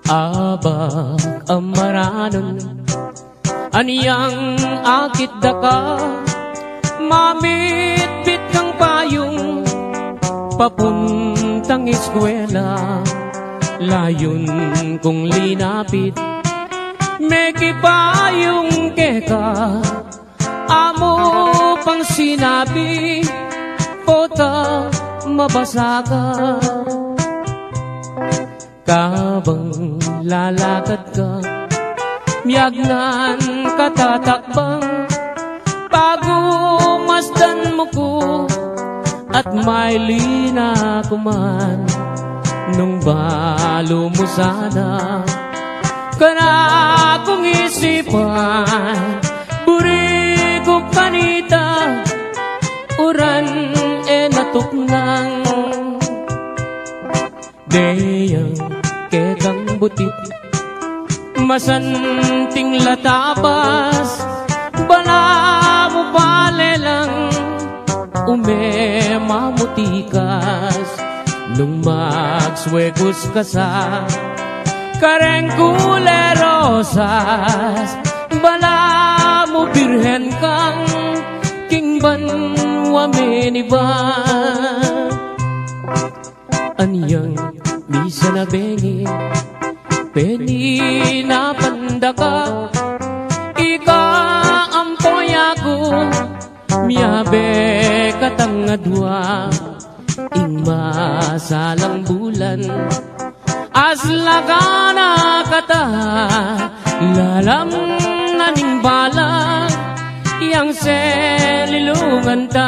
Abag amaranon aniyang akit daka, mamit-bit kang payong papuntang eskwela. Layon kong linapit may kipayong keka, amo pang sinabi pota mabasa ka. Kabang lalakad ka, miyagnan katatakbang, bago masdan mo ko at may lina kuman. Nung balo mo sana kana kong isipan, buri ko kanita uran natuknang deyang kekang butit masanting latabas, bala mo palelang umemamutikas. Nung magswegos ka sa kareng kulerosas, bala mo birhen kang kingban wameniba. Aniyang misa na bengi peni na pandaka, ika ampoy ako miyabe katangadwa. Ing masalang bulan aslaga na kata, lalam naning balang yang selilungan ta.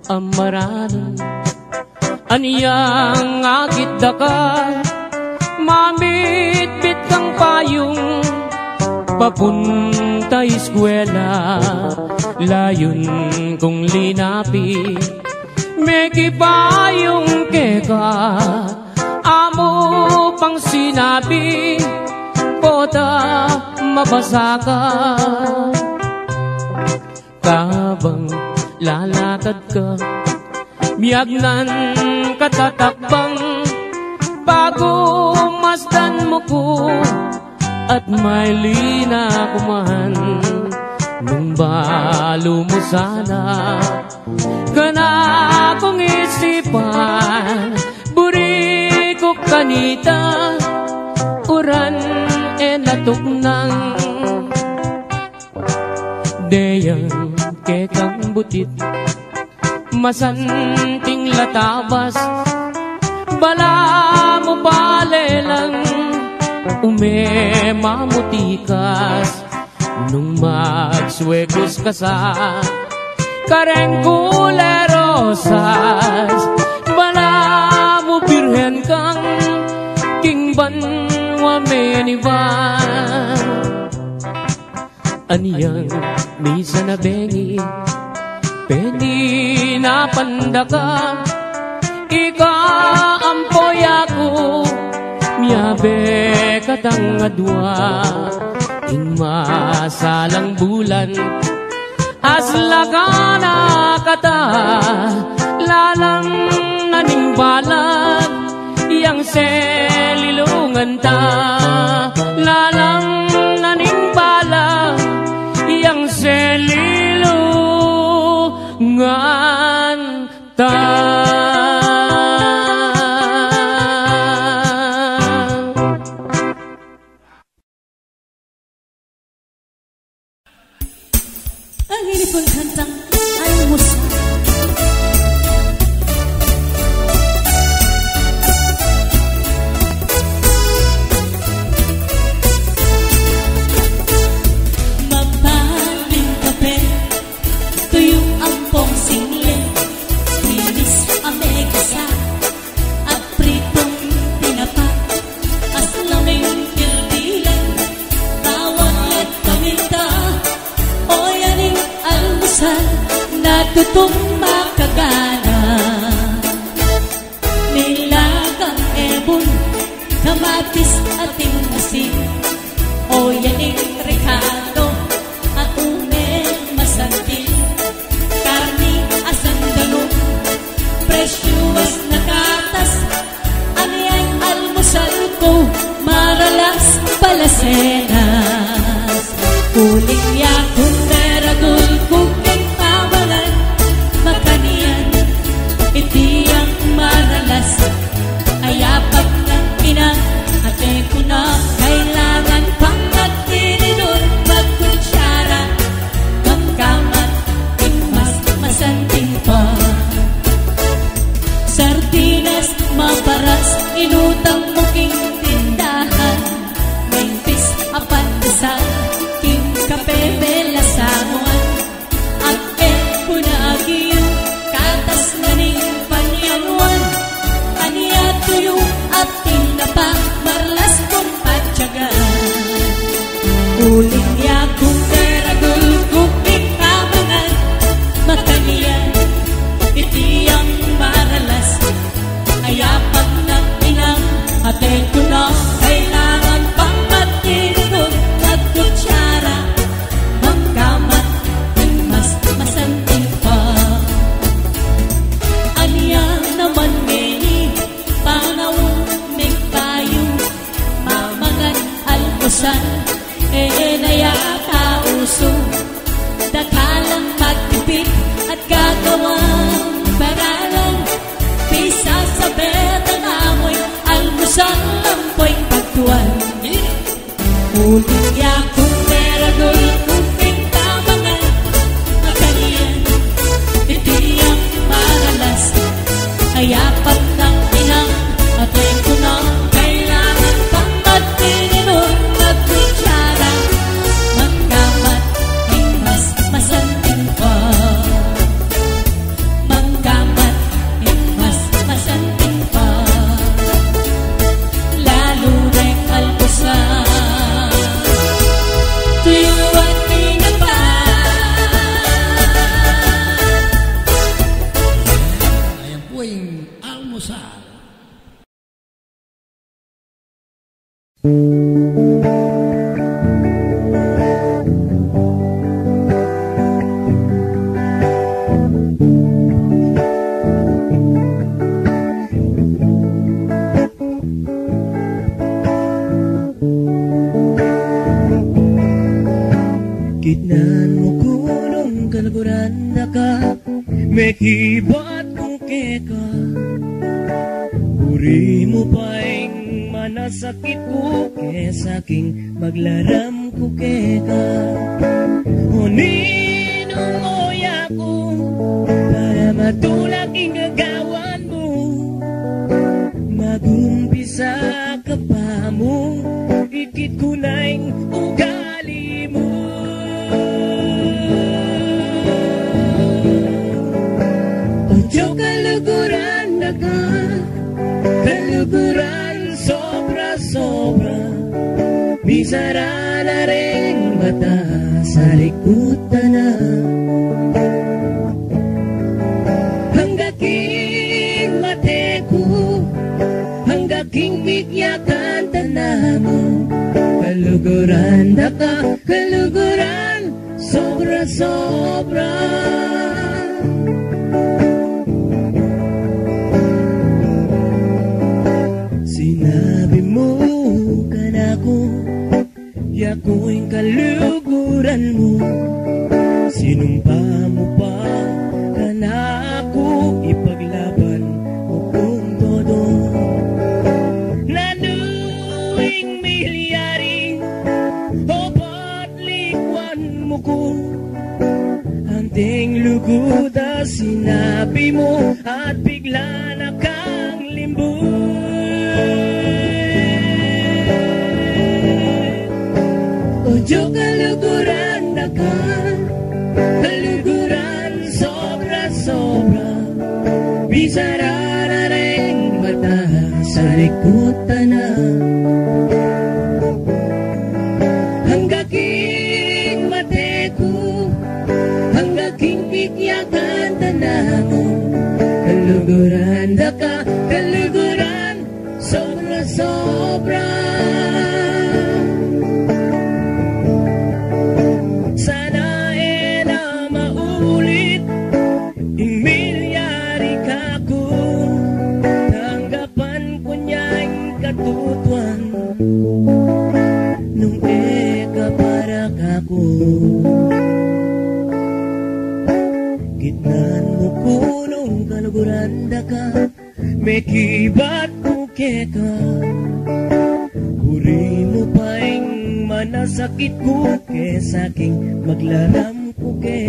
Amaranon aniyang akit daka, mamit-bit kang payong papunta eskwela. Layon kong linapit may kipayong keka, amo pang sinabi pota mabasa ka. Kabang lalakad ka, miyagnan katatakbang, bago masdan mo ko at may lina kuman. Nung balo mo sana kana kong isipan, buri ko kanita uran natuknang deyang kekang butit masanting latabas, bala mo palelang umemamutikas. Nung magswegos ka sa kareng kulerosas, bala mo birhen kang kingban wameniban. Aniyang misa na bengi peni na pandaka, ika ampoy ako miyabe katangadwa. Ing masalang bulan aslaga na kata, lalang naning balag yang selilungan ta. Lalang naning balag yang selilungan ta. Ang ini pun kantang Angus. patis ating asin o yaning rekado at umen masantin karni asan ganun presyuwas na katas aniyay almusal ko maralas palasenas kuling yakun meradul kuking tawalan makanian iti ang maralas ayapag ng ina ate ko na kailangan pang nagtininun magkutsara magkamat imas masanting pa sardinas maparas inutang muking tindahan mengpis apan desal king kape belasanguan at punaagiyo katas naning panyanuan aniya tuyo at tinapa marlas kong patyagan uling yakong teradul kuping kabangan makaniyan itiyang maralas ayapag ng inang atin ko na kailangan pang matinunod at kutsara magkamat mas masanting pa aniya naman ngini panawang nagtayo mamangan almusan naya kauso dakalang magtipid at gagawang paralan pisa sa betang amoy almusan lampoy pagtuan uling yakong meradul kuping tamangan makaniyan itiyang maralas ayapat ng inang atin ko na kailangan pang matininon at kutsara magkamat mas masanting pa magkamat mas masanting pa lalo na'y alpusan tuyo at tinapa Ayan po yung almusal. Kitnan mo kulong kalaguran na ka may kibat kong keka uri mo paing manasakit ko kesaking maglaram ko keka huninong moya ko para matulak ingagawan mo magumpisa ka pa mo ikit ko na'y ugali mo Ojo kaluguran na ka kaluguran sobra-sobra bisara na rin mata sa likutan na hanggaking mate ko hanggaking bigyakan tanah mo kaluguran na ka kaluguran sobra-sobra sinabi mo kanako yako'y kaluguran mo sinumpa mo pa kanako ipaglaban mo kung todo nanuing milyari o patlikwan mo ko anting luguda sinabi mo at bigla na kang limbo Ojo kaluguran na ka kaluguran sobra-sobra bisara na rin mata sa likutan na hanggaking mate ko hanggaking bigyakan tanah mo kaluguran na ka kaluguran sobra-sobra sobra. Sana na maulit imilyari ka ko, tanggapan ko niya'y katutuan nung eka para kako. Gitnan mo punong kaluguran da ka, may kibat buke ka. Puri mo pa'y manasakit ko, kesaking maglaram ko ka.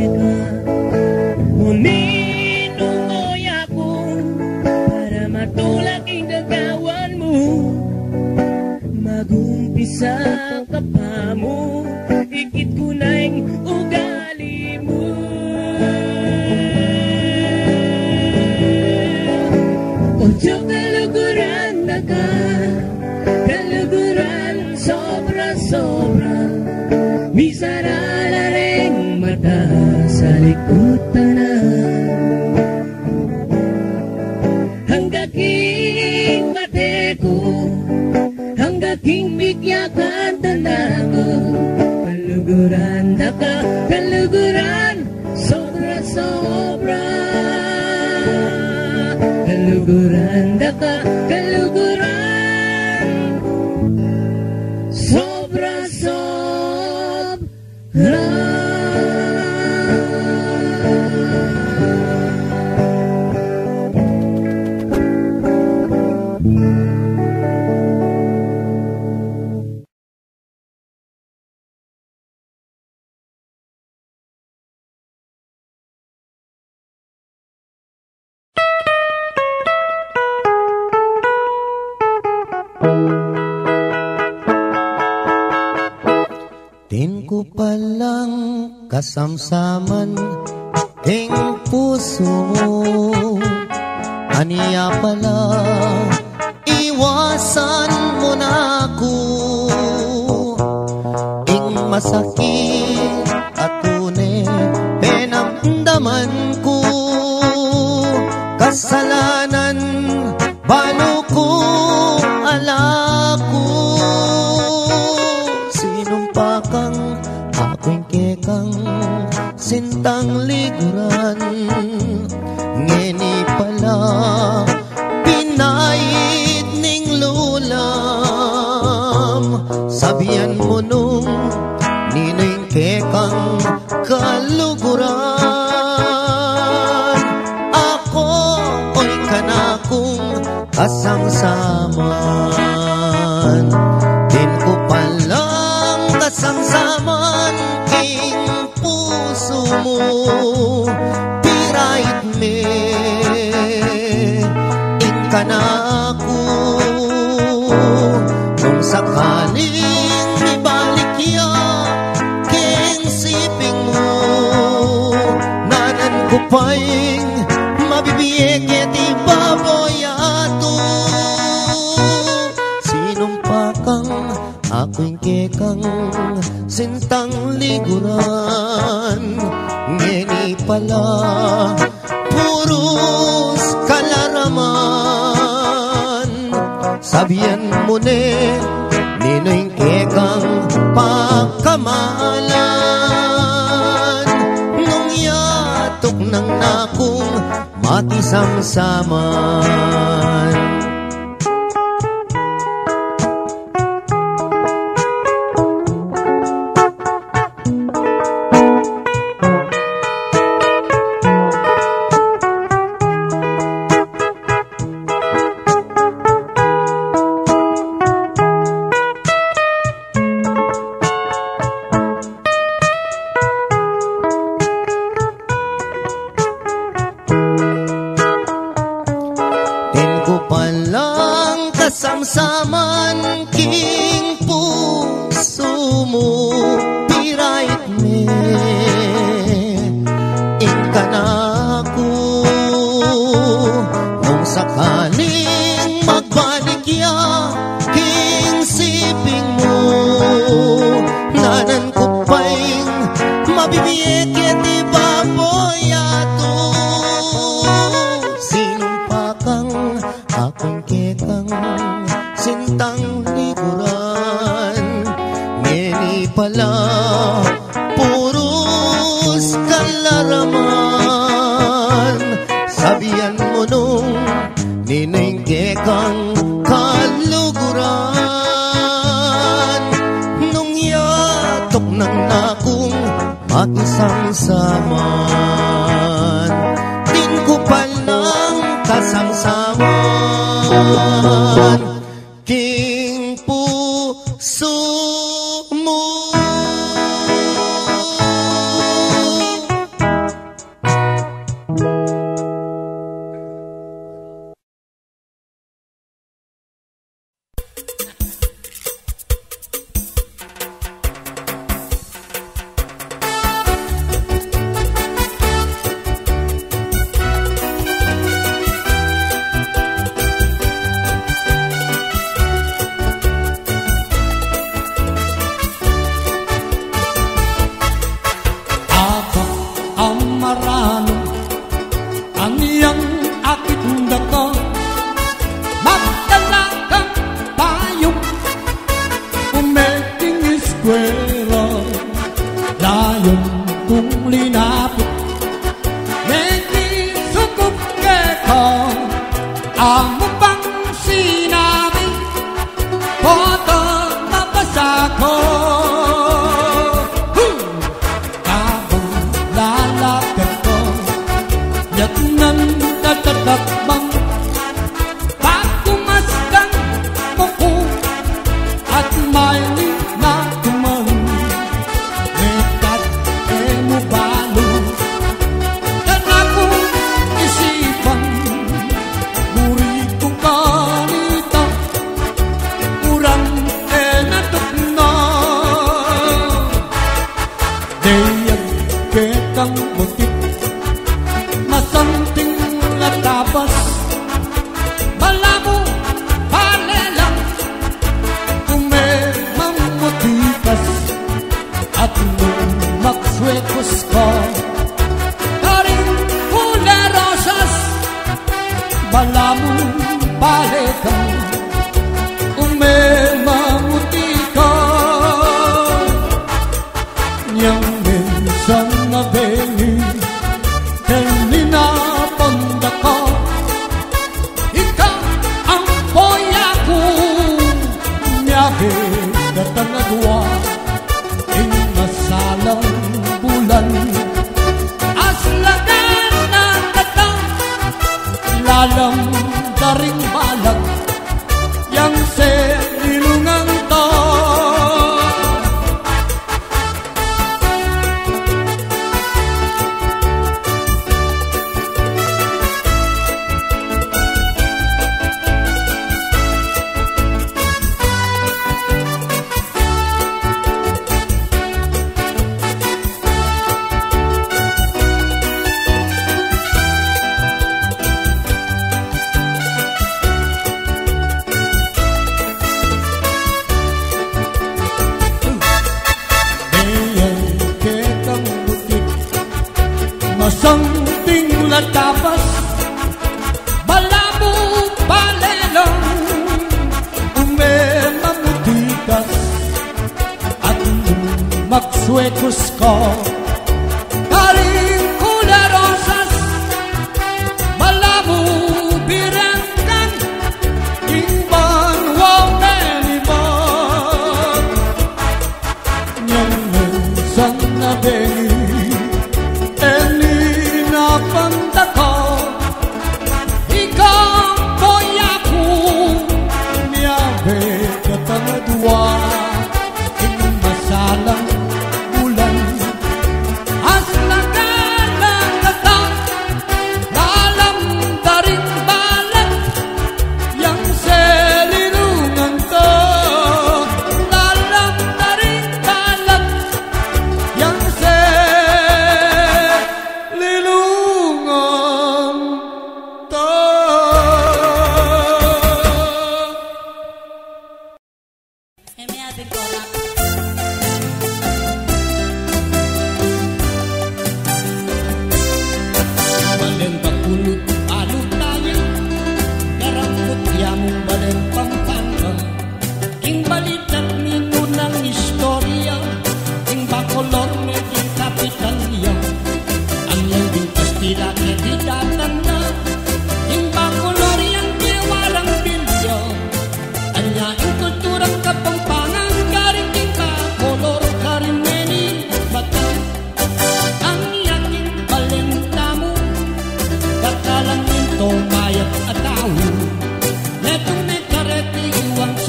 Uninong oya ko, para matulak ang dagawan mo. Magumpisa ka pa mo, ikit ko na'y ugali mo. Ocho kaluguran na ka, kaluguran sobra-sobra. Misara na rin mata sa likutan na. Hanggaking mate ko, hanggaking bigyakan tanago. Kaluguran na ka, kaluguran sobra-sobra. Kaluguran na ka, kaluguran sobra-sobra. Din ko palang kasamsaman ting puso mo, aniya pala iwasan mo na ako. Ing masakit at tunay penamdaman ko, kasalanan balo ko alako. Sinumpakang ako'y kekang sintang liguran, ngeni pala pinait ning lulam. Sabihan mo nung nino'y kekang kaluguran, ako oy kanakong kasangsaman. Din ko palang kasangsaman king puso mo, pirait me inkanako. Kung sakaling ibalik ya king siping mo, nanan ko pa'y mabibiyek et ibaboyato. Sinumpakang ako'y kekang sintang liguran, ngeni pala puros kalaraman. Sabihan mo ne nino'y kekang pagkamalan, nung yatok ng nakong makisamsaman. Kasamsaman king puso mo, pirait me inkanako. Nung sakaling magbalik ya king siping mo, nanan ko pa'y mabibiyek et ibaboyato. Sinumpakang ako'y kekang sintang likuran. Ngeni pala puros kalaraman. Sabihan mo nung niningke kang kaluguran. Nung yatok ng nakong makisangsaman, din ko palang kasangsaman. King puso mo.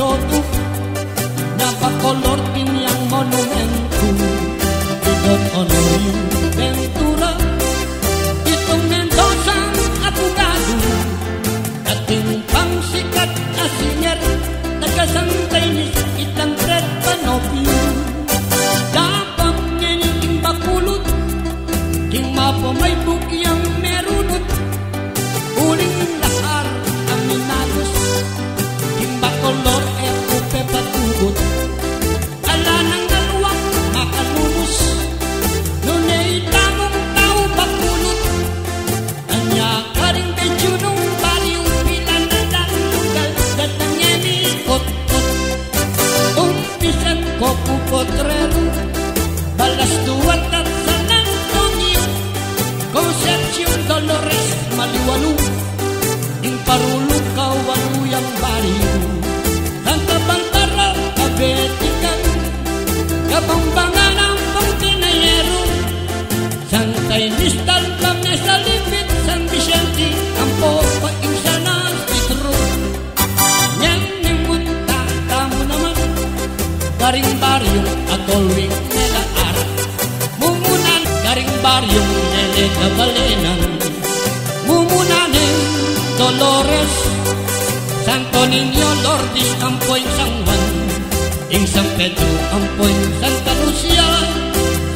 soto napakolor din yang monumento Dudot Honorio Ventura itong Mendoza abogado dating pangsikat na singer nagkasantay ni itang Fred Panopio dapat ngening bakulot king mapamay bukyang merunot uling lahar ang minagos king bakolor upe patugot ala nang naluwang makalumos nunay tamong tao bakulot anya karing medyo nung baliw pilan na lugal datang yemi kot-kot umpisan ko pupotrero balas duwat at San Antonio Concepcion Dolores Maliwalu ing parulo kawaluyang bariyo Santa Barbara Kabetikan Kabambangan ang Pontinayero Santa Inistal Pamesa Lipit San Vicente ang Popaing Sanas Petro Niyang nimunta tamo naman Garing baryong Atolwing Nelaar Mumunan garing baryong Nele Kabalenan Mumunanin Dolores Santo Niño Lourdes Ampoy San Juan Ing San Pedro Ampoy Santa Lucia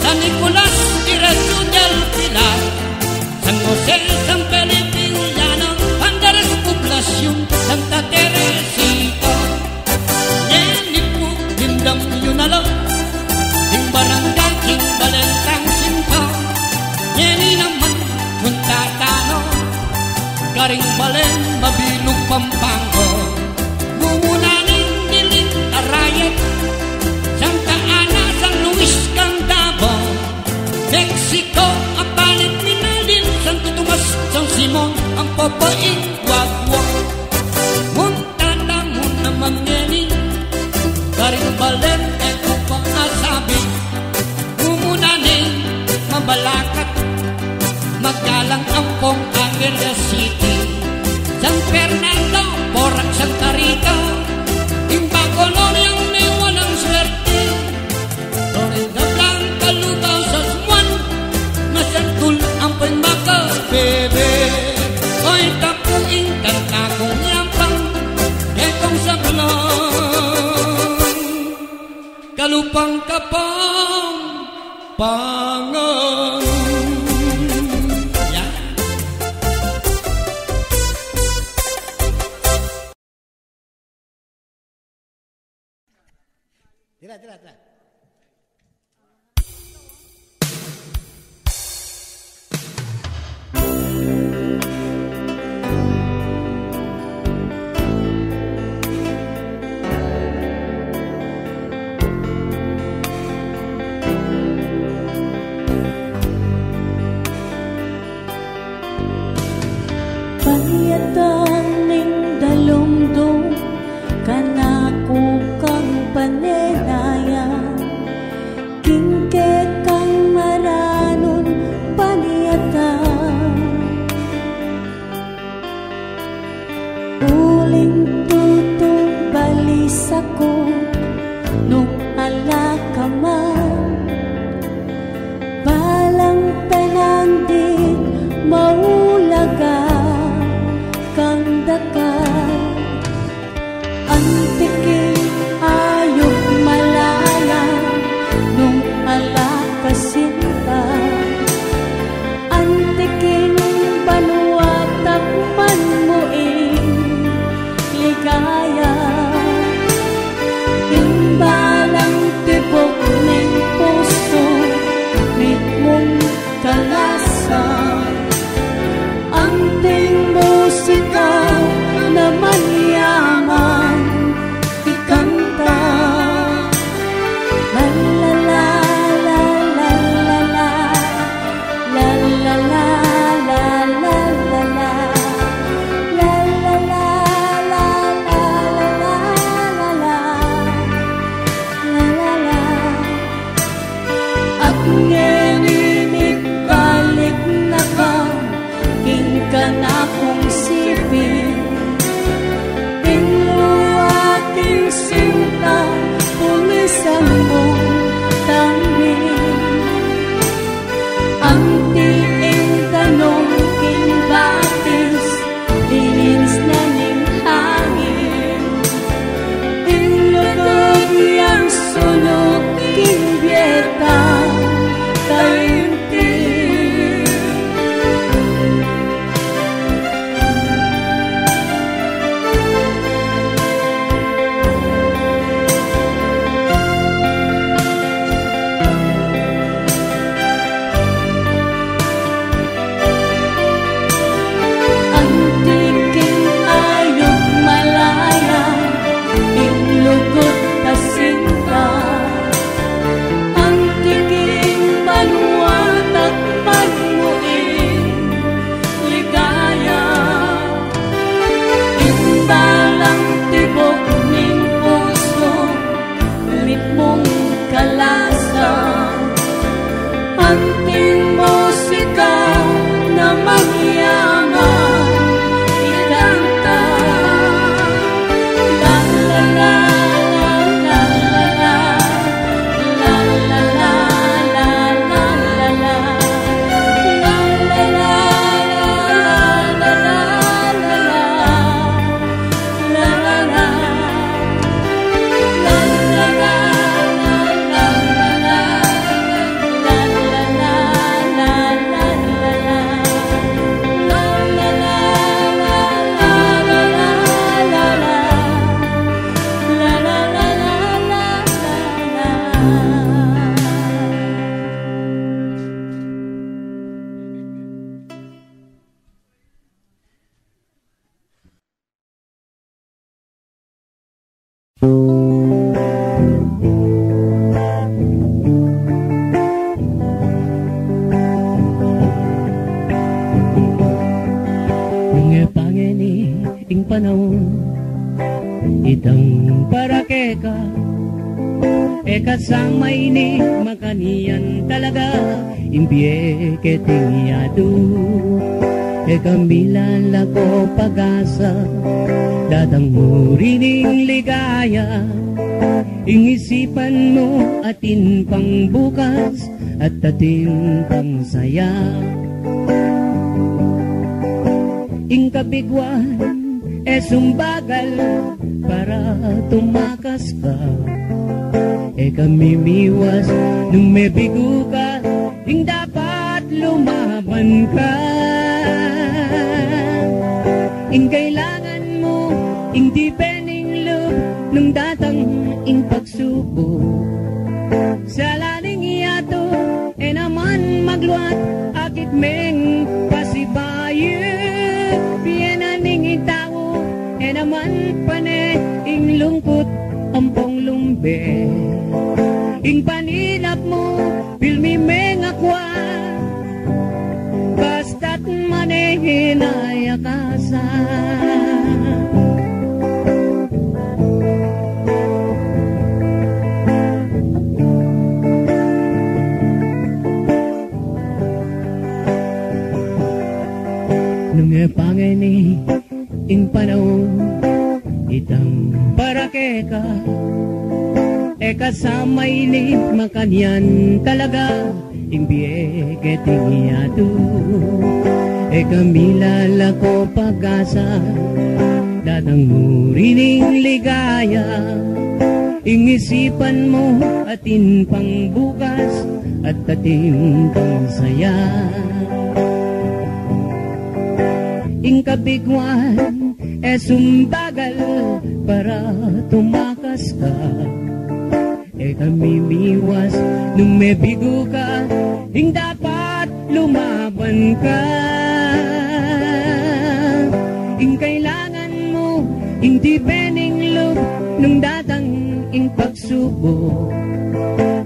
San Nicolas Ireto del Pilar San Jose San Felipe Uliano Andares Poblacion Santa Teresita Yenipo Dindam Yunalo Ing Barangay King Balentang Sinta Yeni naman Muntatano Garing Balen Mabilog Pampango Mumunaning Diling Arayat Santa Ana San Luis Candabo Mexico Apalit Minalin Santo Tomas San Simon ang Popaing Wagwag Muntata mo naman ngeni Garing Balen Eko Pangasabi Mumunaning Mabalakat Magalang Ampong Aguila City San Fernando, Porac, Santa Rita Ing Bacolor yang newa ng swerte Florida Blanca, Lubao, Sasmuan Masantul, Ampoy, Maca, Bebe Oy, tapuing kanta kong yampang Ekong saklong Kalupang kapang Pangang Tira. Payatan ning dalumdum kanako kang panenaya kingke kang maranon paniyatan uling tutong balis ako nung alakaman balang penandit maulaga kang dakal antiking ayok malaya nung alakasinta antiking panuwatak man moing ligaya imbalang tibok ng puso mitmong kalasa anting musika sulok kimbyeta tainti. Antiking ayok malaya, inlukot tasinta. Antiking manuwatak magmuin ligaya. Imbalang tibok ning puso, ritmong kalasa. Anting musika na magyaman ikanta. La la la la la la la la la la la la la la la Mga pangeni ing panahon itang parakeka eka samay ni makanian talaga impie ketingiyado eka milala ko pag-asa datang murining ligaya ingisipan mo atin pang bukas at atin pang saya. Ing kabigwan sumbagal para tumakas ka kamimiwas nung may bigo ka ing dapat lumaban ka. Ing kailangan mo ing depening loob nung datang ing pagsubok sa laning iyato naman magluat akit meng pasibaye. Pienaning itawo naman pane ing lungkot ampong lumbe. Ing panilap mo pilmi meng akwa basta't manehin ay akasa. Nung pangini ing panahon itang parakeka kasamay ni makanyan talaga ing biye tingiyado kamilala ko pag-asa datang murining ligaya ing isipan mo atin pang bukas at atin pang saya. Ing kabigwan sumbagal para tumakas ka kamimiwas nung may bigo ka ing dapat lumaban ka. Ing kailangan mo ing depening loob nung datang ing pagsubok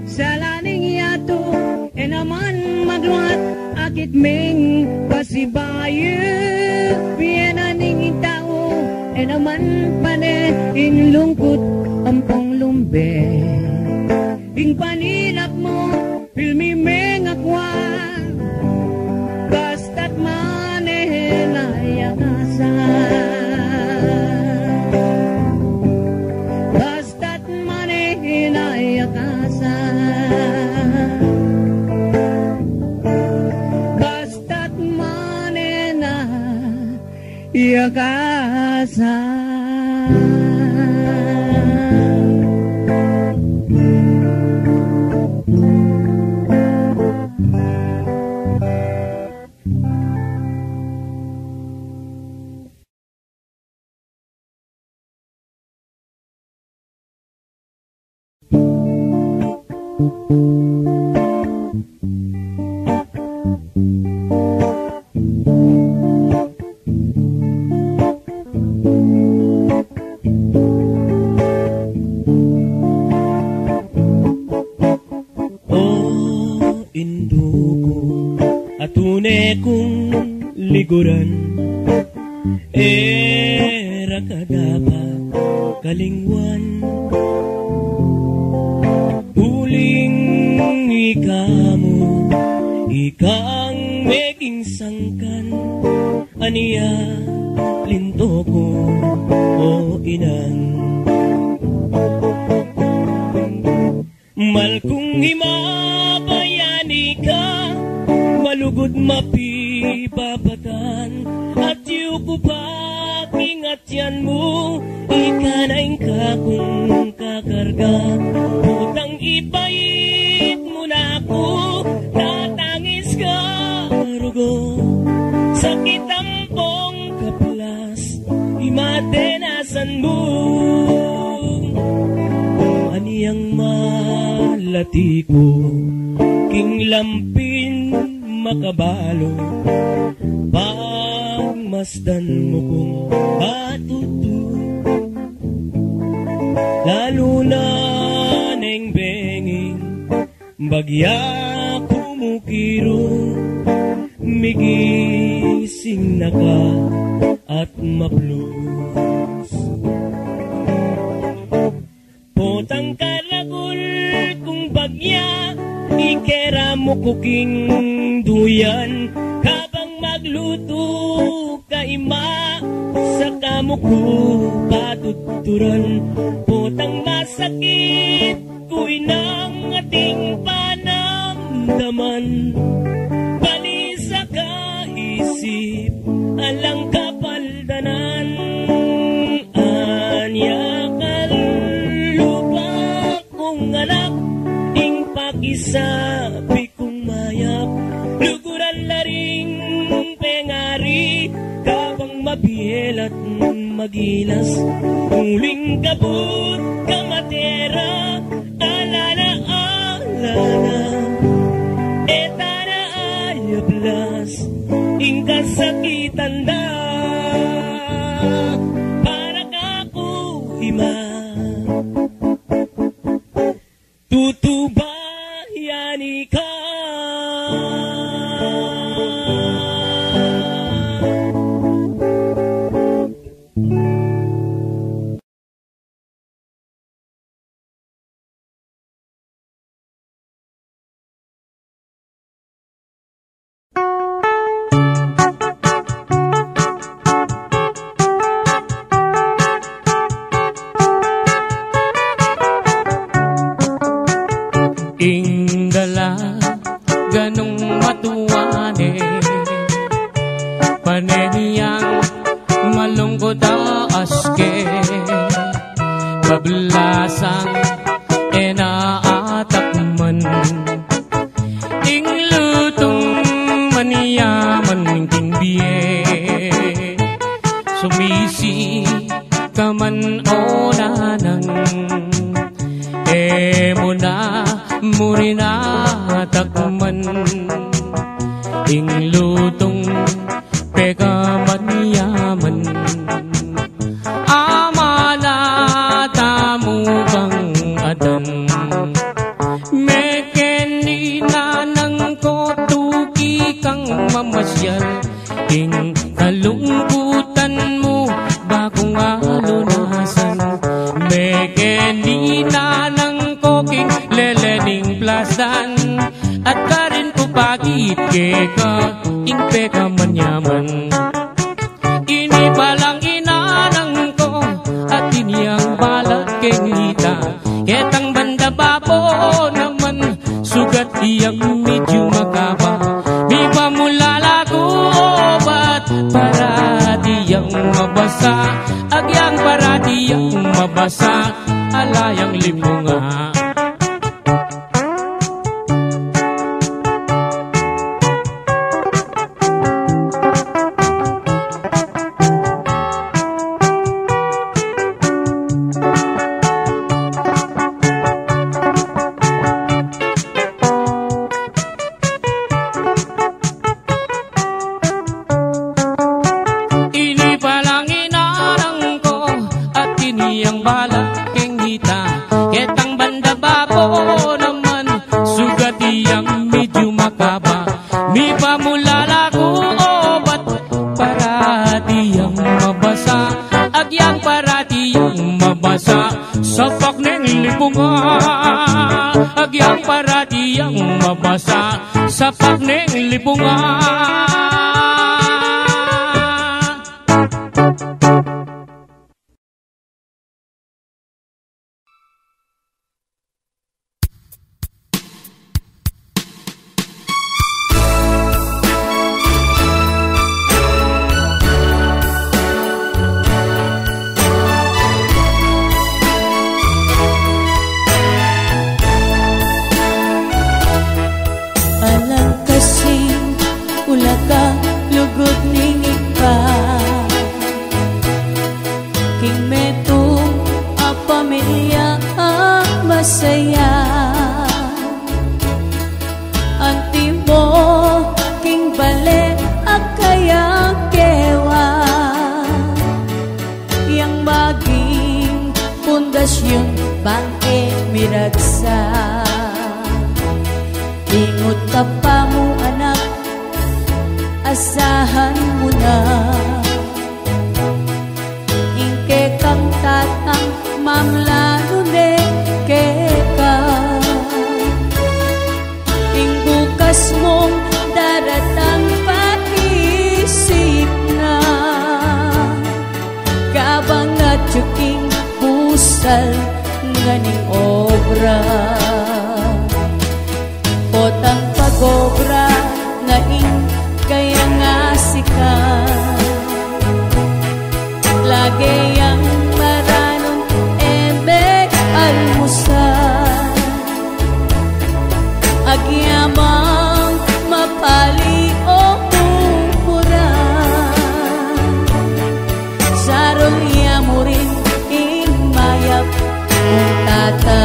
sa laning yato naman magluat akit meng pasibaye. Pienaning tao naman pane ing lungkot ampong lumbe. Ing panilap mo pilmi meng akwa basta't manehin ay akasa. Basta't manehin ay akasa. Basta't manehin ay akasa. Atune kong liguran era kadapa kalingwan uling ikamo ikang meging sangkan aniya linto ko o inang malkung himabayani ka malugod mapibabatan at yuko pakingat yan mo ikanaing ka kung kakarga putang ipait mo na ako tatangis ka rugo sakit ampong kaplas imatenasan mo aniyang malati ko king lampin makabalo pagmasdan mo kong patutu lalo na neng benging bagya pumukiro migising na ka at maplos potang kalagul kung bagya ikera mo kuking duyan kabang magluto ka ima sa kamuko patuturan potang masakit kuy ng ating panamdaman balisa ka isip alang kapaldanan anyakal lupa kong anak ing pakisabi kong mayap luguran laring pengari kabang mabihel at magilas muling kabut kamatera alala alala etana ayablas ing kasakitan da para kako ima tutubayani ka Ingdala ganong matuwane paneniyang malungkot aske bablasang enaatakman ing lutong maniyaman king biye sumisi kaman onanan muna murina takman ing lutong pegaman yaman amala tamu kang adan mekeni nanang kotuki kang mamasyal ing kalungkutan mo bagong alunasan mekeni nanang koking lelening plasdan at karin ko pagit keka ing peka manyaman ini balang inanang ko at iniyang balat keng hita ketang banda babo naman sugat iyang medyo makaba di pamulala ko obat para diyang mabasa agyang para diyang mabasa alayang limunga hita. Ketang banda babo naman, sugat iyang medyo makaba. Mi pamulala ko obat, parati yang mabasa. Agyang parati yang mabasa, sapak neng lipunga. Agyang parati yang mabasa, sapak neng lipunga. Ingot ka pa mo anak, asahan mo na. Ingke kang tatang mamlalo ne keka. Ing bukas mong daratang pag-isip na. Kabang na tsuking pusal nganing obra. Potang pag-obra ngaing kaya nga sikat. Lagi yang maranong ebek almusal. Agyamang mapali o umuran. Sarong yamurin inmayap kung tata.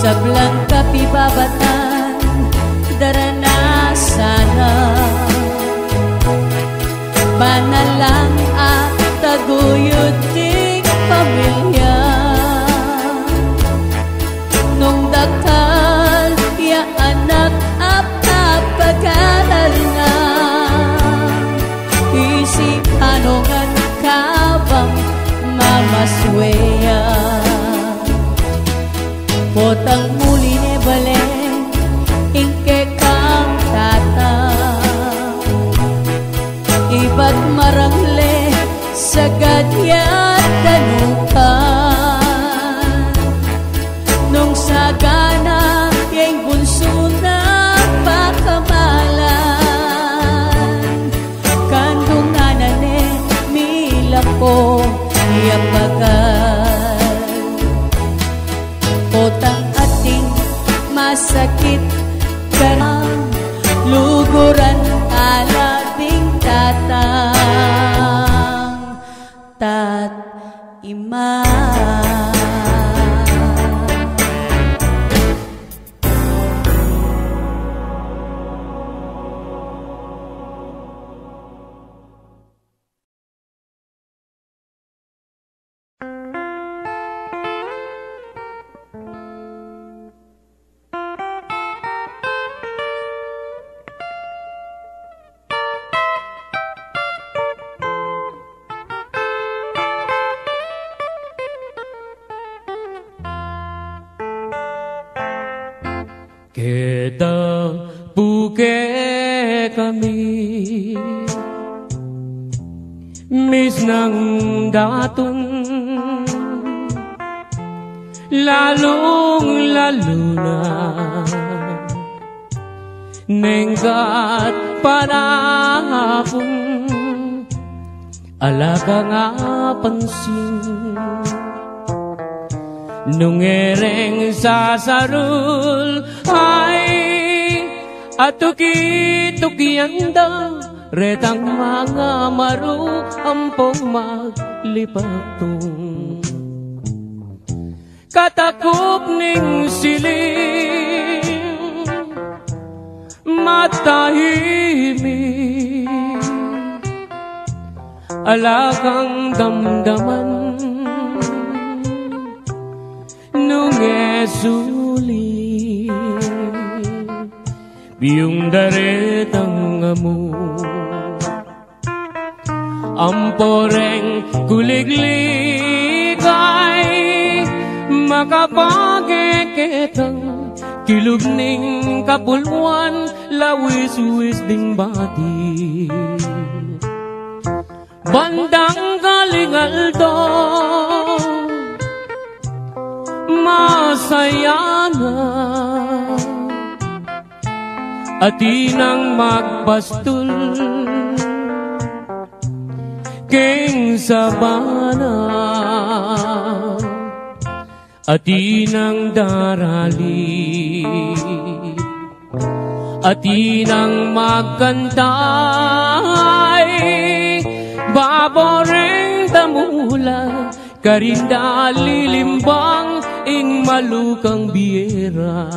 Sablang kapibabatan daranasana. Banalang at taguyod ting pamilya. Nung dakal ya anak apapagaral na. Isip anongan kabang mamasweya. Potang muli ne balen ingke kang tatang. Iba't marangle sagad yat danukan. Nung sagana yung bunso na pakamalan. Kandung nanane mila ko iyapagan. Potang ating masakit karang luguran alating tatang tat ima. Kita puke kami mis nang datun lalong lalo na nenggat panahapon alaga nga pansin. Nung ereng sasarul ay atuki-tukianda retang mga maru ampong maglipatong. Katakop ning siling matahimik alagang damdaman suli biyong daretang amo amporeng kuligligay makapageketang kilog ning kapulwan lawis-wis ding bati bandang galingaldo masaya na atinang magpastul keng sabana atinang darali atinang magkantay baboreng damula karinda lilimbang ing malukang biyera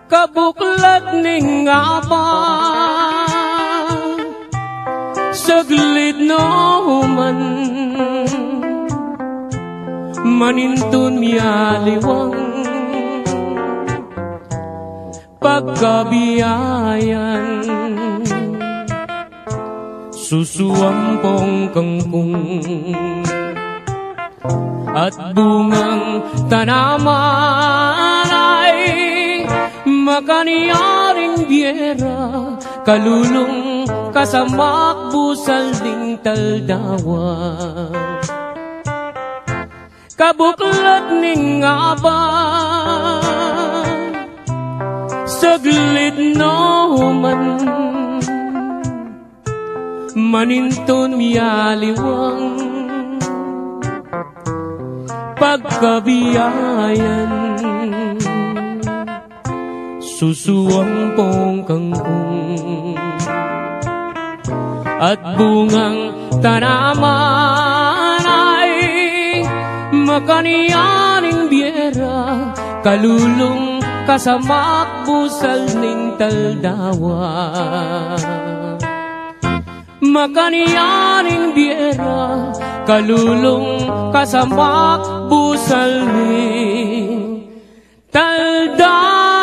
kabuklat ning apa saglit no man manintun mialiwang pagkabiyayan susuampong kangkong at bungang tanaman ay makaniyaring biyera kalulong kasamak busal ding taldawa kabuklat ning aba saglit no man maninton mialiwang pagkabiyayan susuampong kangkong at bungang tanaman ay makaniyaning biyera kalulong kasamak busal ning taldawa makaniyaning biyera kalulong kasamak busal ning taldawa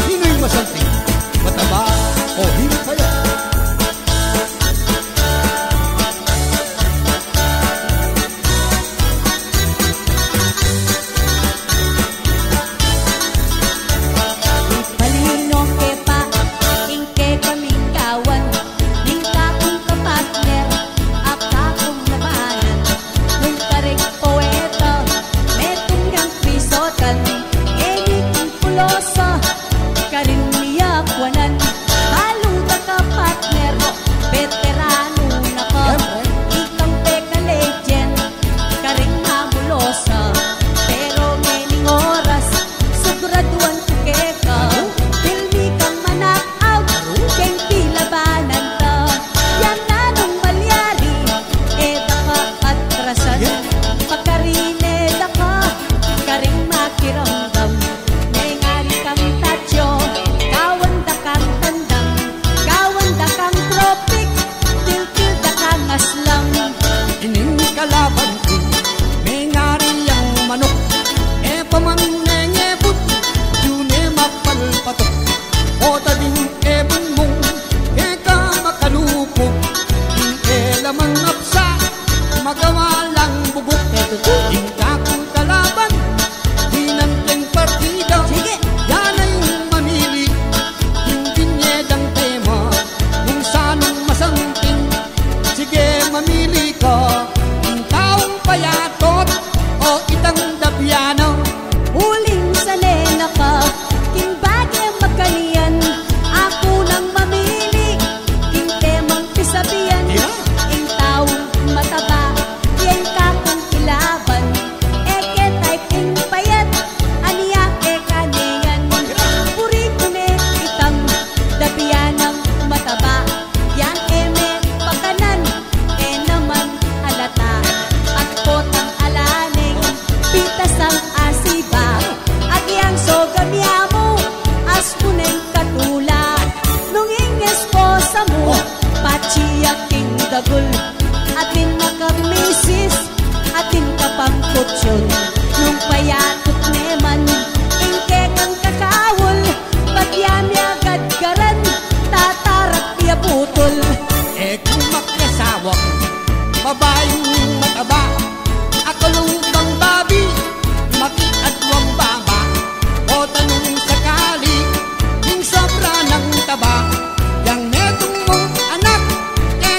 Hinoy masanti, mataba o hipaya. mamili ka, ang taong payatot o itang dabyano. Huling salena ka, king bagay magkalian, ako nang mamili, king temang pisabihan. Ing taong mataba, yan ka kung ilaban, eke type ing payat, aniya eka niyan. Puri ko ne itang dabian ng mataba, yan eme pakanan, naman halata, at potang alaning, pitas ang asiba, at yang sogam mo, as kuneng katula, nung inges ko sa mo, pachiyaking dagul, atin makamisis, atin kapangkutsyon, nung payatot neman, ingke kang kakawol, pagyami agad garan, tatarak tiya putol. Kung makasawak, babayong mataba, akalutang babi, makiadwang baba, o tanong sakali, yung sobra ng taba, yang netong mong anak,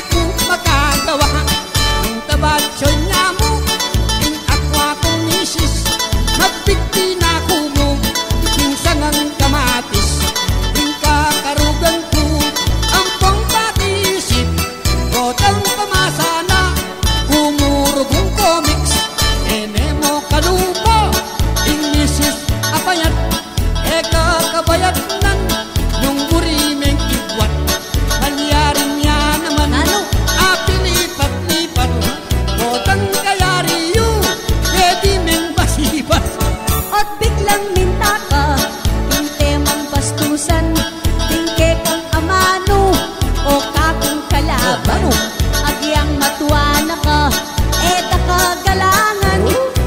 kung makagawa, yung taba siya niya mo, yung akwa kong misis, magbigti na kumo, yung sangang kamatis, yung kakarugan ko, ang pangkakisip, Rodang pamasana, kumurugong comics, enemo kalupo, Inglesis apayat, eka kabayat nan, yung burimeng iwat, malyarin niya naman, apilipat-lipat, Rodang kayariyo, pwede meng basibas. At biglang minta ka, yung temang bastusan, tingke kang amano, o kakong kalaban. Agyang matuwa na ka, eta kagalangan,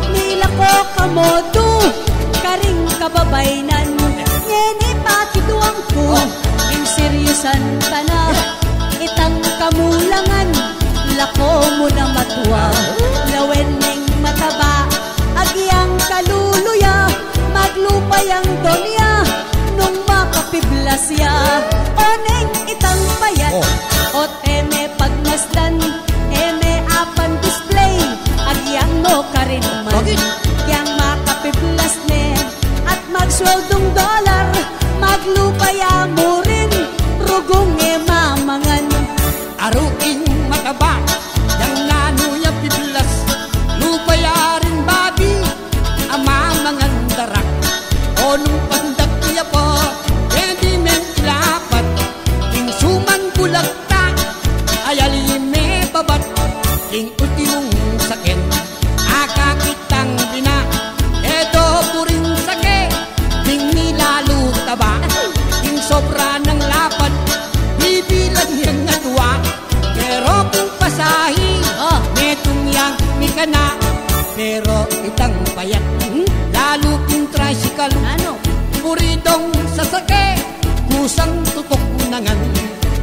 nila ko kamodo, karing kababaynan. Ngeni pakiduang ko, yung seryosan ka na, itang kamulangan, lako mo na matuwa, lawen ng mataba, agyang kaluluya, maglupay ang donya, nung makapiblas ya, oneng itang payat, o teme pagmasdan, eme apan display, agyang no karinman, yang makapiblas ne, at magsweldong dolar, maglupaya mo rin, rugong mamangan. Aruing mataba, yang nanuya piblas, lupayarin babi, ama mangan darak, o nung pandak niya po, pwede men ilapat, king suman bulagta, ayali me babat, king ultimong sakin, akakitang bina, edo puring sake, king nilalo taba, king sobra ng lapad, bibilang niyang nadwa, pero kung pasahi, netong yang mikana, pero itang payat, lalo king tricycle, puridong sasake, kusang tutok nangan,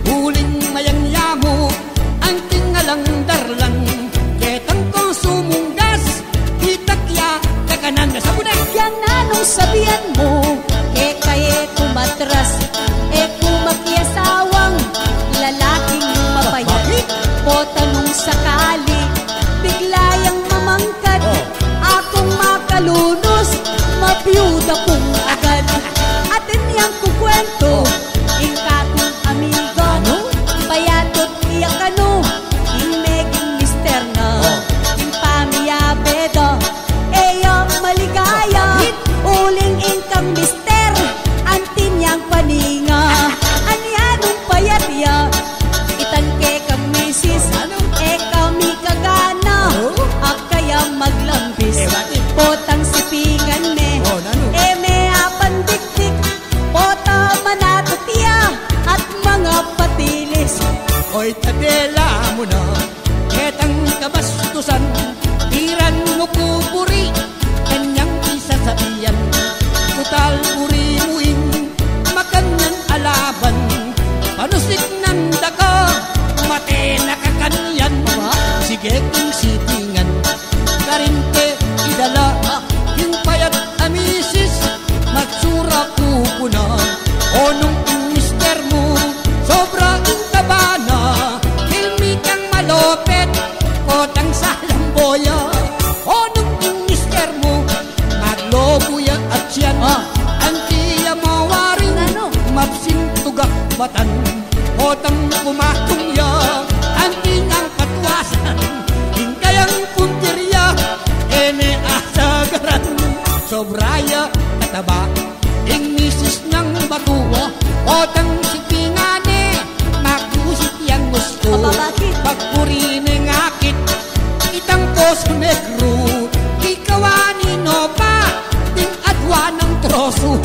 huling mayang yamo, ang tingalang darlan, ketang konsumong gas, itakya kakanan sa bunay. Yang nanong sabihan mo, kaye kumatras, kumakiasawang, lalaking mapayat, po tanong sakali, biglayang mamangkad, akong makalunos, mapiyuda kong agad, atin yang kukwento, ingkakong amigo, payatot iyak ano, ing meging mister na, ing pamiyabedo, eyo maligaya, uling ingkang mister, antin yang paninga, anyanong payat ya, itan ke kang misis, kami kagana, akaya maglambis, potang sipingan me, eme apan dikdik, pota manatutiya, at mga patilis. Oy tadela mo na, ketang kabastusan, tiran mo kupuri, kanyang isasabihan, tutal puri muing, makanyan alaban, panusik nanda ka, mate nakakanyan, sige kung sitingan, karinte idala, yung payat amisis, magsura kukunan, o nung mister mo, sobra yung tabana, hilmi kang malopet, tang salamboya o nung imister mo maglobuya at siyan antiya mawaring mapsintugak batan o tang kumatungya anting ang katwasan hingkayang puntirya ene asagaran sobraya kataba ing misis ng batuwa o tang sipingane makusit yang gusto pagpuri ng akit itang poso negro ikawani no pa ting adwa ng troso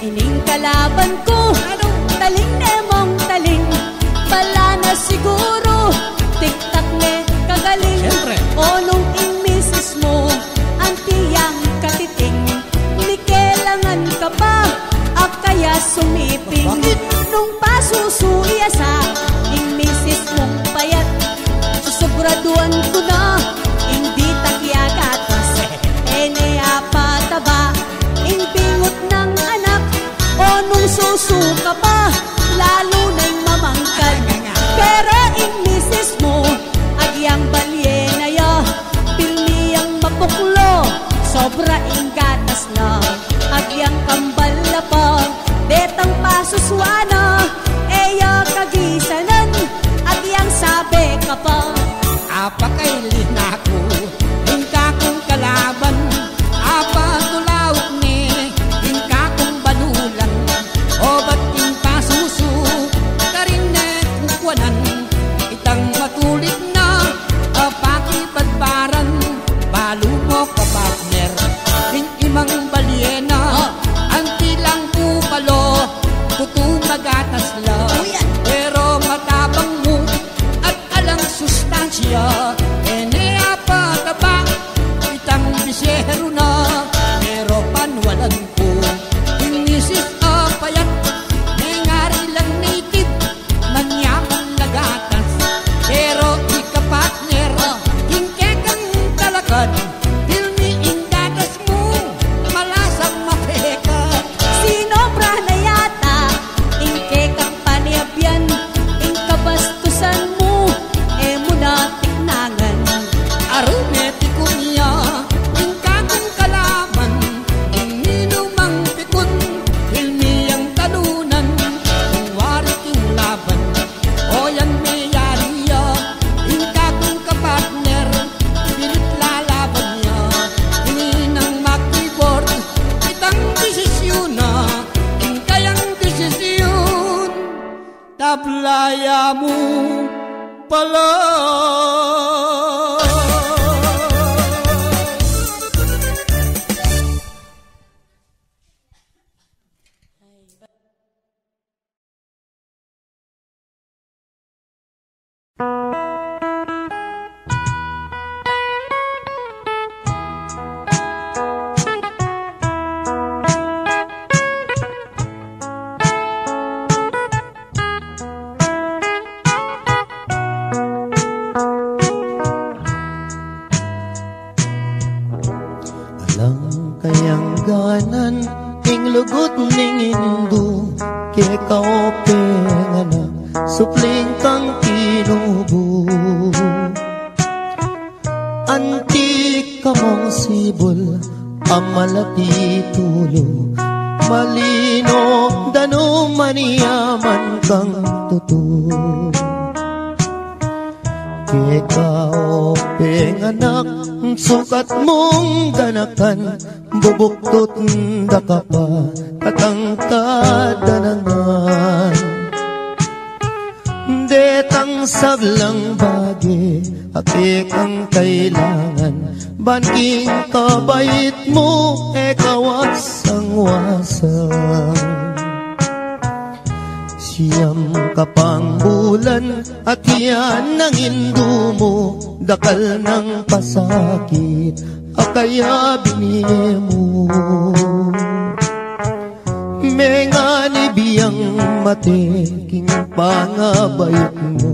ining kalaban ko taling nemong taling bala na siguro tiktak ne kagaling Siyempre. o nung ing misis mo antiyang katiting ni kailangan ka pa kaya sumiping nung pasusuya sa ing misis mong payat susobraduan ko na hindi takyagatas ene apataba ing pingot ng anak o nung susuka pa lalo na'y mamangkad pero ing misis mo agyang balyena ya pilniyang mapuklo sobra ing gatas na agyang kambal na pa detang pasuswana eya kagisanan agyang sabi ka pa apakailin ako hingka kong kalaban apa tulawag ni hingka kong banulan o ba't ing pasusu karin ne kukwanan itang matulik na pakipagbaran balo mo kapatner ing imang balyena anti lang pupalo tutumagatas lang pero matabang mo at alang sustansya ene apataba itang bisero na pero panwalan ko inisis apayat nengari lang native manyaman lagatas pero ikapatner hingkekang talakad pilmi ing gatas mo malasang mapekat sinobra na yata ing kekang paniabyan ing kabastusan mo e muna tiknangan aruneti kunya ing kakong kalaman ing ninumang pikun ilmi ang talunan ing warit ing laban o yan mayariya ing kakong kapatner pilit lalaban niya ininang makibord itang desisyon na ing kayang desisyon tablaya mo pala Alang kayang ganan ing lugot ning indu ke kaopeng anak supling kang tinubo antik kamong sibol amalati tulo malino dano maniyaman kang tutu ke kaopeng anak sukat mong ganakan bubuktot daka pa katang kadanangan detang sablang bagi apik ang kailangan banking kabait mo wasang-wasang siyam kapang bulan at yan ang hindu mo dakal ng pasakit akaya biniye mo mengani biyang mateking pangabayot mo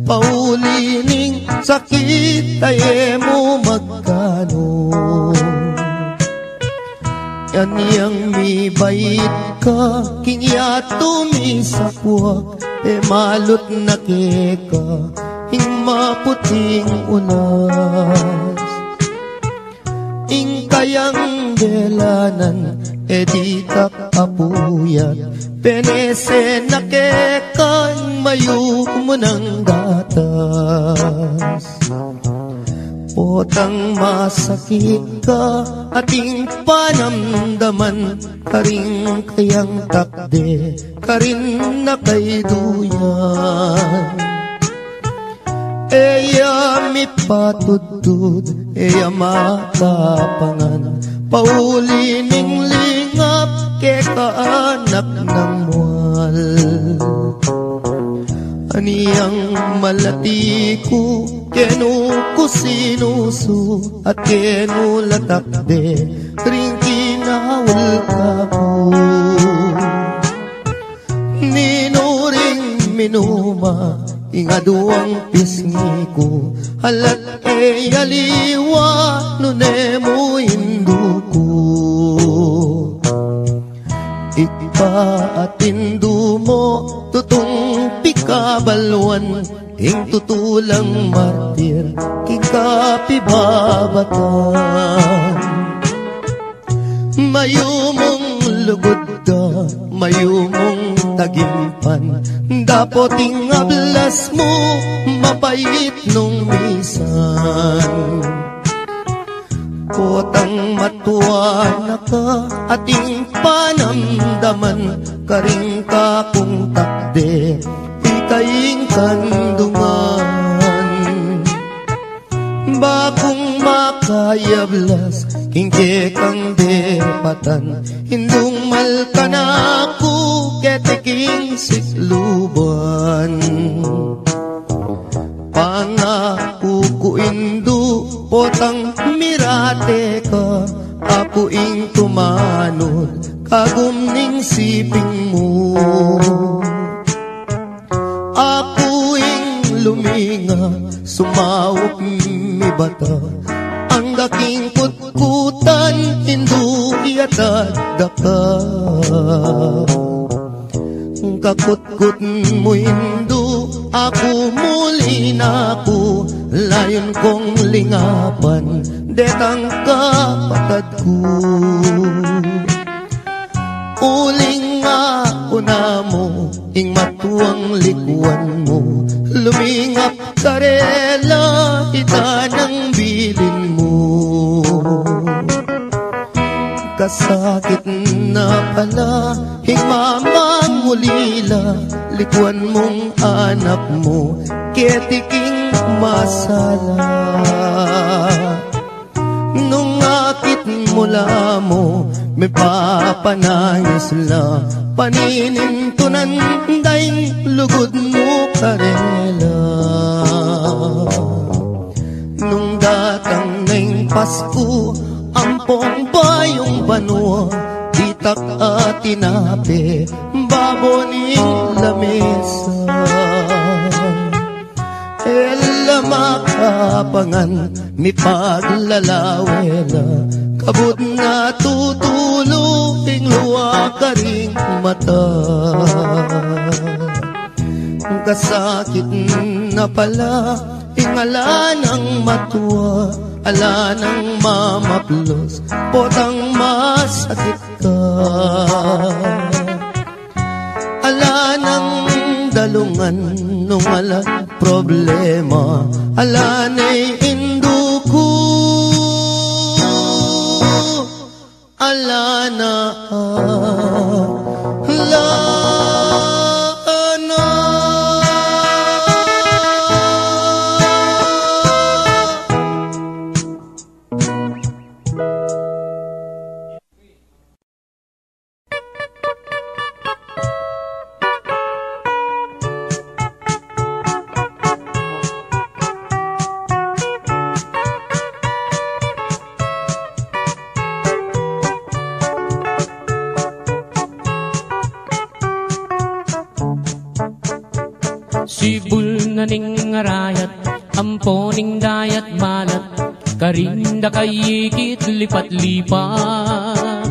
paulining sakit tayo mo magkano yan yang mi bait ka kingya tumisapwak e malot na keka hing maputing unas. Ing kayang delanan editak apuyat penese nakekan mayu mo ng gatas. Potang masakit ka ating panamdaman, karing kayang takde karin na kay duyan. Eya mi patudud, eya matapangan, paulining lingap ke kaanak ng mual. Aniyang malati ko, kenu ko sinusu, at kenu latakde, ring kinawal ka ko. Ninuring minuma, ingaduang pisngi ko, halat e yaliwa, nunemo indu ko. Ipaatindu mo, tutong pikabalwan, ing tutulang martir, kikapibabatan. Mayumong lugod da, mayumong tagimpan, dapoting ablas mo, mapait nung misan. Potang matuwa na ka, ating panamdaman, karing ka kung takde, ikaying kandungan. Bakong makayablas, kingke kang depatan, hindung malka na ako, ketiking sikluban. Pangako ko indu, potang mirate ka, ako ing tumanod, kagumning siping mo. Ako ing luminga, sumawak mi bata, ang daking kutkutan, hindu iatad daka. Kakutkut mo hindu, ako muli na ako, layon kong lingapan, detang kapatad ko. Uling ako na mo, ing matuang likuan mo, lumingap karela, ita ng bilin mo. Kasakit na pala, hingmamang ulila, likuan mong anak mo, ketiking masala. Nung akit mula mo, may papanayos la, paninintunan daing lugod mo karela. Nung datang ngayong Pasko, ampong bayong banwa, itak at tinape, baboning lamesa. Ela makapangan, mi paglalawela, kabut na tutulong, luwa ka ring mata. Kasakit na pala, ingala ng matuwa, ala ng mamaplos, potang masakit ka. Ala ng dalungan, nung ala problema, ala na'y induko, ala na ala. Sibul na ning ngarayat, amponing dayat malat, karinda kayikit lipat-lipat.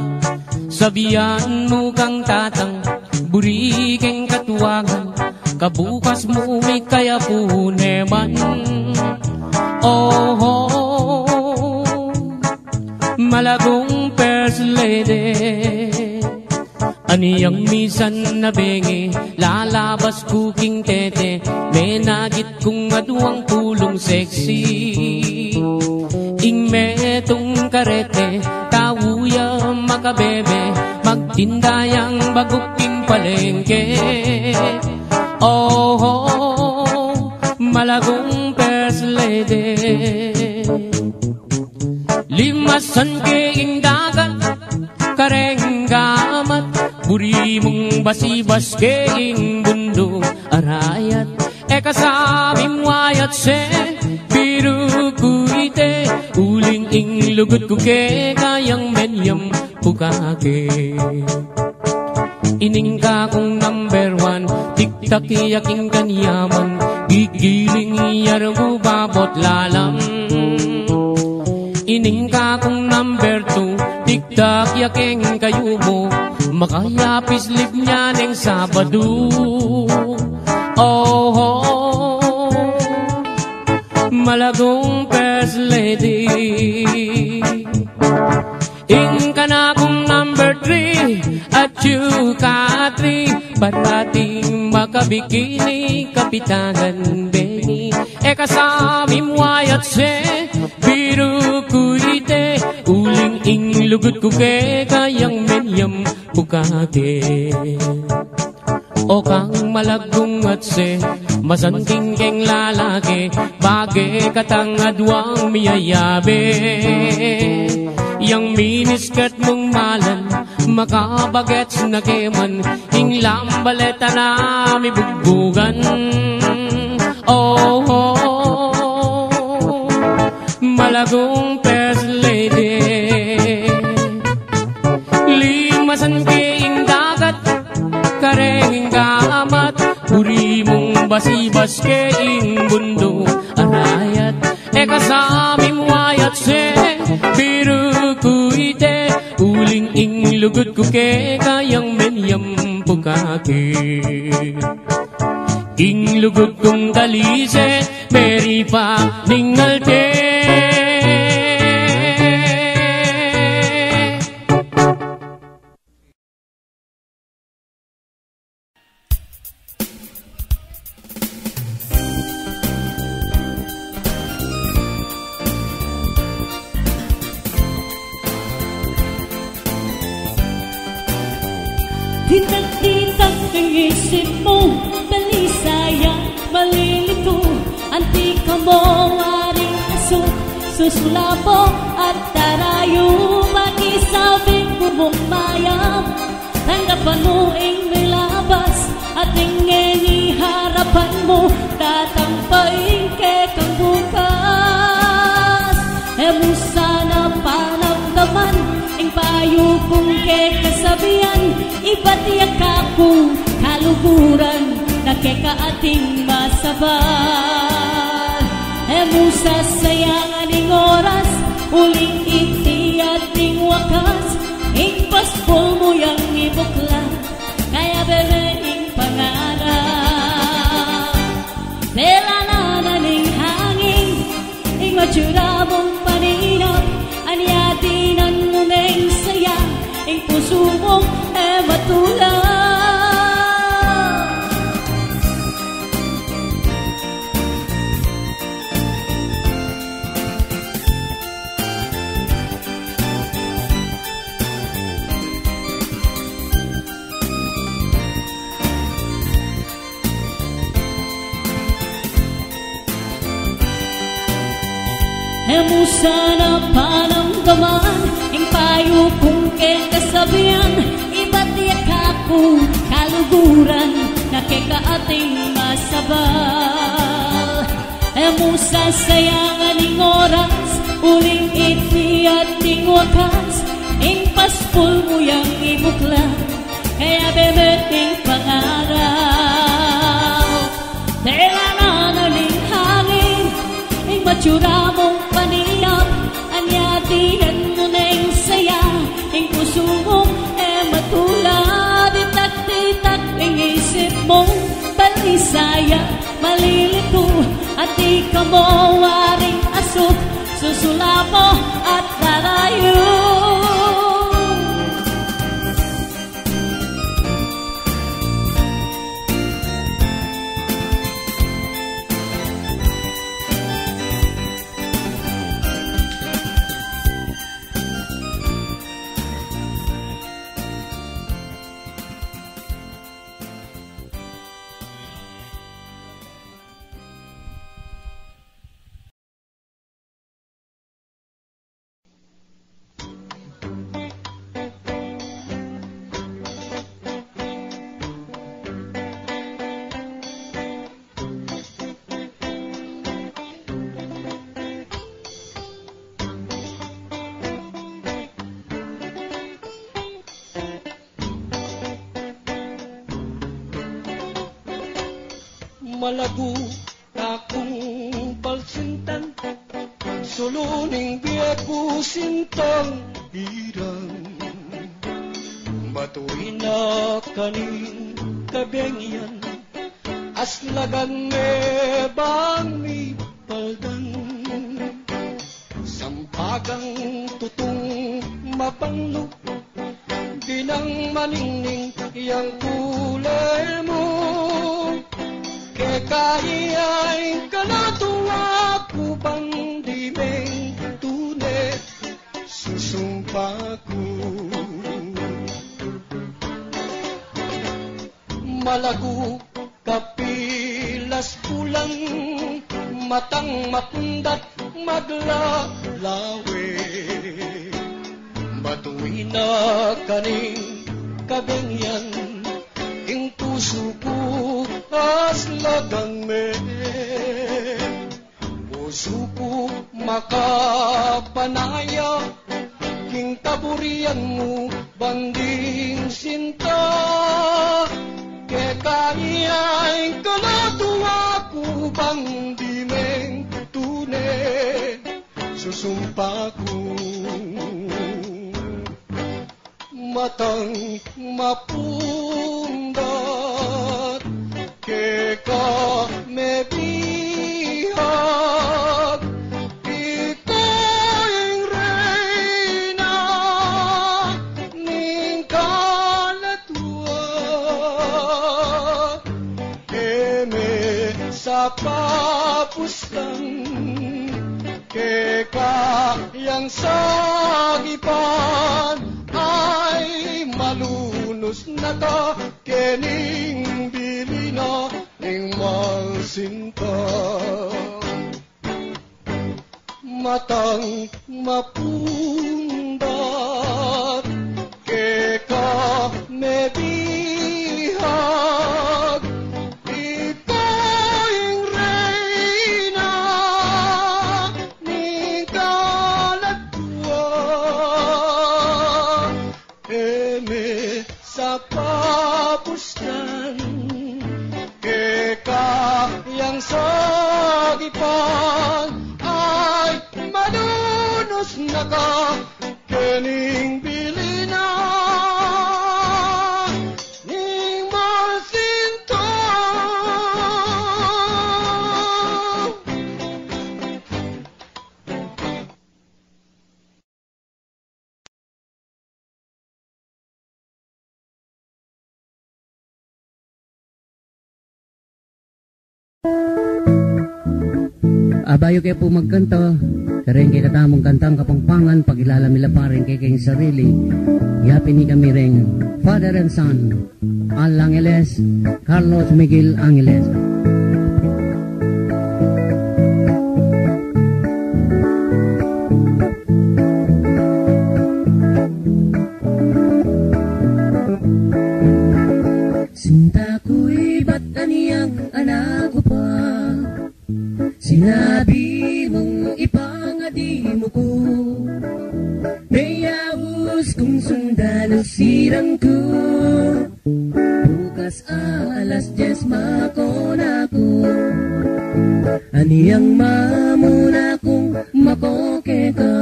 Sabihan mo kang tatang, burikeng katuwangan, kabukas mo kaya puneman. Oh, malagong first lady, aniyang misan na bengi, lalabas kuking tete, may nagit kung aduang pulong sexy. Ing metong karete, tawuya makabebe, magtindayang baguking palengke. Oh, malagong first lady, limasan keing dagat, kareng gamat, buri mong basibas keing bundong arayat. Eka sabing wayat se, biru kuite, uling ing lugut kuke, kayang menyam pukake. Ining ka kong number one, tiktak iyaking kanyaman, gigiling iyar mo babot lalam. Ining ka kong number two, tiktak yaking kayo mo, makayapis lip niya ng Sabado. Oh, malagong first lady, ing ka na kong number three, at you ka three, parating makabikini, kapitangan bengi. Eka samim wayat se, biru kuite, uling ing lugut kuke, kayang menyam pukake. O kang malagong at se, masanting keng lalaki, bagay katangadwang miyayabe. Yang miniskirt mong malan, makabagets na keman, ing lambaleta na mibugbugan. Oh, malagong first lady, limasan keing dagat, kareng gamat, buri mong basibas keing bundo arayat. Eka samim wayat se, biru kuite, uling ing lugut kuke, kayang menyam pukake. Ing lugut kong talise, meri pa ningalte. Ditak-ditak ang isip mo, balisaya, malilito. Anti ka mo, aring aso, susulabo at tarayo. Makisabing bubong mayam, tanggapan mo ing may labas, at ingeni harapan mo, tatampain ke kang bukas. Emo sana panamdaman, ing payo kong ke kasabihan, iba't yakako kaluguran, nakikaating masabal. Emo sasayangan ing oras, uling iti ating wakas, ing paspol mo yang ibukla, kaya bebe ing pangarap. Delanan ing hangin, ing matsura mong paninap, anyatinan mo ng saya, ing puso mong matulad. Emo sana panamdaman, ing payo kong ke kasabihan, iba't yakako kaluguran, nakikaating masabal. Emo sasayangan ing oras, uling iti ating wakas, ing paspol mo yang ibukla, kaya bebe ing pangarap. Delanan aling hangin, ing matsura mong paniyap, anyatinan mo ng saya, ing puso mong matulad. Itak-titak ing isip mong balisa, nalilito at di ka mo waring asok, susulapo at lalayo. Malago akong balsintan, suluning biyaku sintang irang. Batuin na kaning kabengyan, aslagan me bang mi paldan. Sampagang tutong mapanglo, dinang maningning yang kulay mo. Kaya kalatuwa ko bang di meng tunay, susumpa ko. Malago kapilas pulang, matang mapundat maglalawe. Batuin na kaning kabengyan, ing puso ko aslagang me. Puso ko makapanaya, king taburian mo banding sinta. Kekaya'y kalatuwa ko bang di meng tunay, susumpa ko. Matang mapundat, keka me bihag, ikaw ang reyna ning kalatuwa. Eme sa papustan, keka yang sagipan, ay malunos na ka kening bilina ning malsinta. Matang mapundat, keka me bihag, ikaw ang reyna ning kalatuwa. Eme sa papustan, keka yang sagipan, ay malunos na ka kening bilina ning malsinta. Abayo kayo po magkanto, kareng kay katamong kantang kapangpangan, pag-ilalamila pa rin kay kayong sarili. Yapin ni kami rin, Father and Son, Al Angeles, Carlos Miguel Angeles. Sinta ko'y ba't aniyang anak ko pa? Sinabi mong ipangadi mo ko, may awos kong sundalo sirang ko. Bukas alas 10 makona ko, aniyang mamuna kong makoke ka.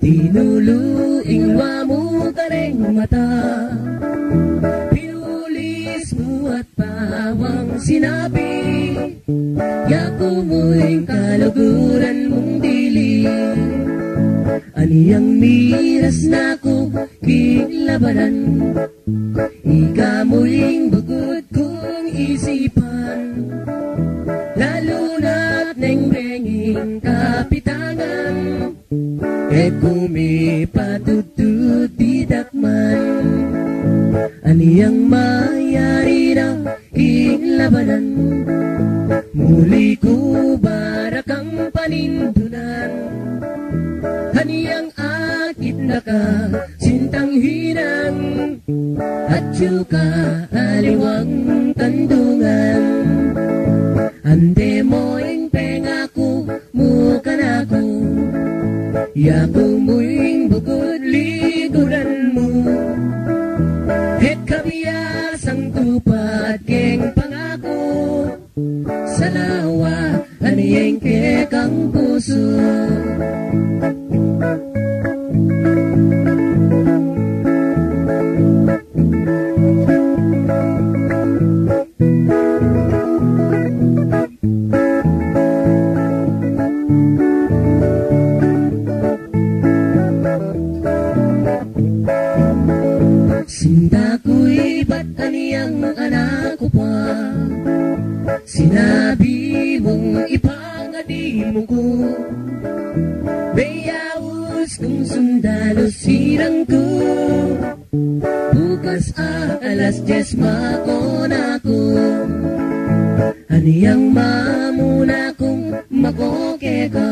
Tinuluing mo kareng mata, pinulis mo at pawang sinabi, Aniyang miras na ko kilabanan, ikamo'y bukod kong isipan, lalo na't nengrenging kapitangan, kumi patutut di dakman. Aniyang mayari na kilabanan, muli ko barakang panindunan. Aniyang akit na ka sintang hinang, at yuka aliwang kandungan. Ante mo'ing pengako mukan ako, yapo mo'ing bukod liguran mo. Et kabiyasang tupat keng pangako, salawa aniyeng kekang puso. Sinta ko'y ba't aniyang anak ko pa, sinabi mong ipangadi mo ko, bayaos kung sundalo sirang ko, bukas alas 10 makon ako. Aniyang mamuna kong makoke ka,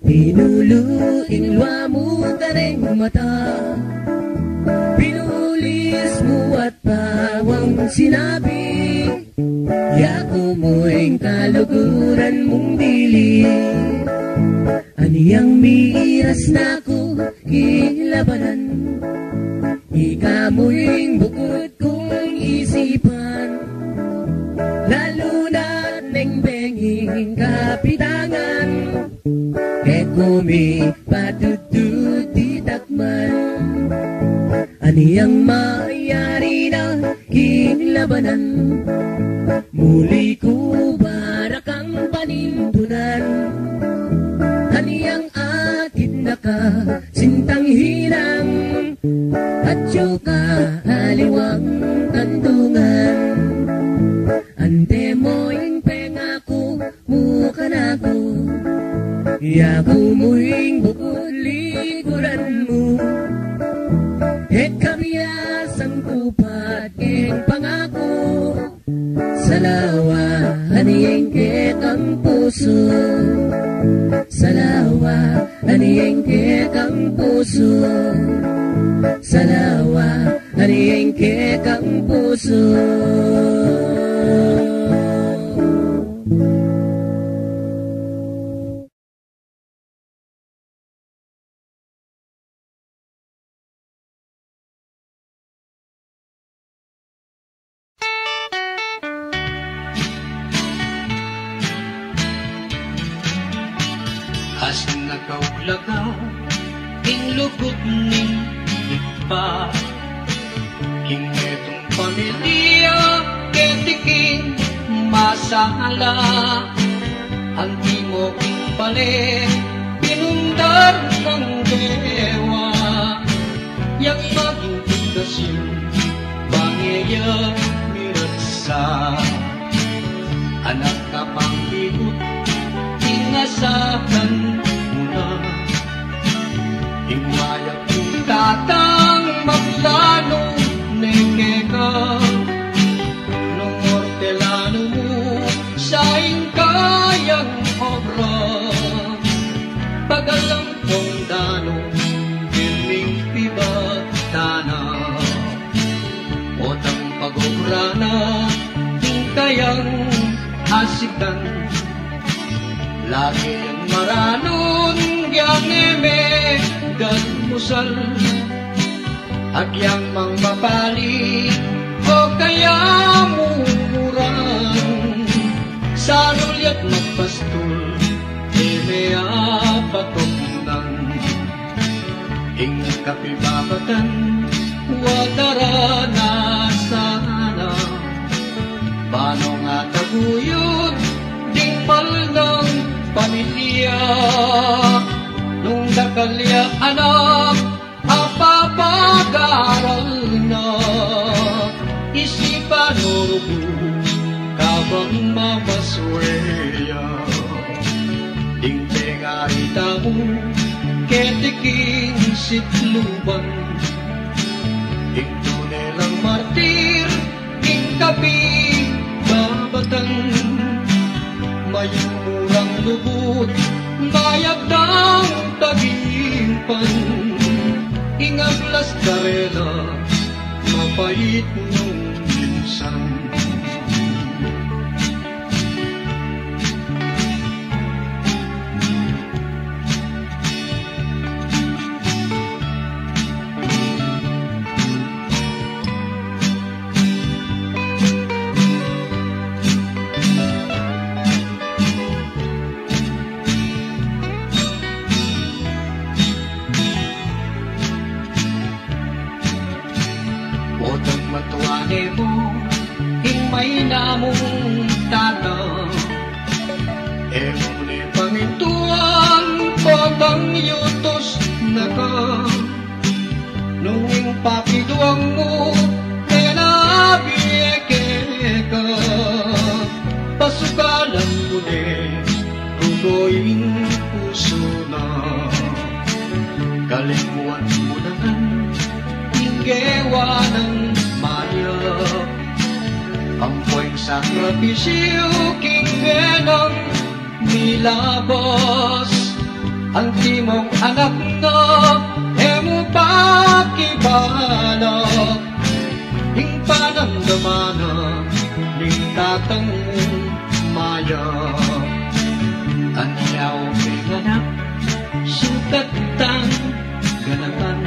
pinuluing luwa mo ka rin mata, pinulis mo at pawang sinabi, yako mo'ing kaluguran mong dili. Aniyang miras na ko kilabanan, ikamo'ing bukod kong isipan, lalo na nengbenging kapitangan, kumi patutut di takman. Aniyang mayari na kilabanan, muli ko barakang panindunan. Aniyang akit na ka sintang hinang, at yuka aliwang kandungan. Ante mo'ing pengako mukan ako, yako mo'ing bukod liguran mo. Et kabiyasang tupat keng pangako, salawa aniyeng kekang puso. Salawa aniyeng kekang puso. Salawa aniyeng kekang puso. As nagaulagaw, ing lugod ning iba, ing etong pamilya, ketiking masala, ang timo ing pale, pinundar kang dewa, yang maging pagdasin, bangeya miratsa, anak ka pang bigot, inasahan mo na, himaya kong tatang maglano nengeka, nung ortelano mo sa kayang obra, pagalang kong dano, bilming piba tana, otang pag-obrana, kayang asikan, lagi ang maranon yang eme dan musal, agyang mang mapali o kaya mumuran, sarulyat magpastul eme apatoknang, ing kapibabatan wadara na sana, paano nga taguyod ding palnang pamilya, nung dakal anak apapag-aral na isipan mo kabang mamaswaya dingting arita mo ketiking sitluban ing tunelang martir ing kapi babatan mayumurang lubot mayagdang tagimpan ingaglas karela mapait nung minsan. May namong tata Emune pangintuan Pagang yutos na ka Nunging pakiduang mo Kaya nabiyeke ka Pasukalan mo Rugoing puso na Kalimuan mo naman Inggewa ng maya Ampoing sakripisyo kinggenang nilabas Ang timong anak na emo pakibalak Ing panamdamana ning tatang maya Anyaw pinganak sukat tang ganatan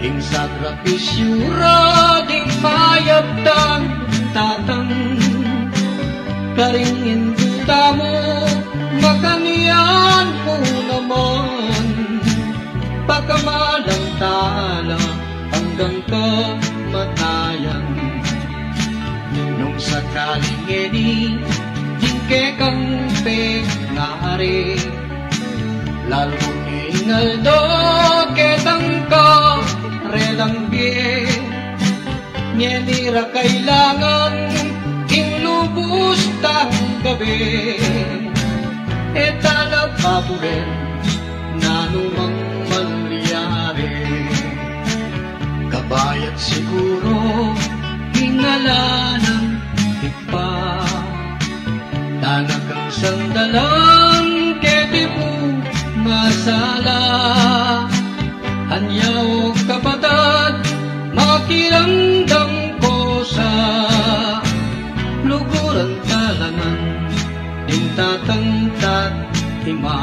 Ing sakripisyo rading mayabdang tatang Karingin duta mo makanian mo naman Pagkamalang tala hanggang kamatayan Nung sakaling edi dingke kang penari Lalong ingaldo ketang ka redang bie Nyenira kailangan inlubos tang gabi Etala paburen nanumang manliyari Kabayat siguro hingala ng higpa Tanakang sandalang kedi po masala Anyaw kapatad makiramdam ko sa luguran talangan Din tatang tatima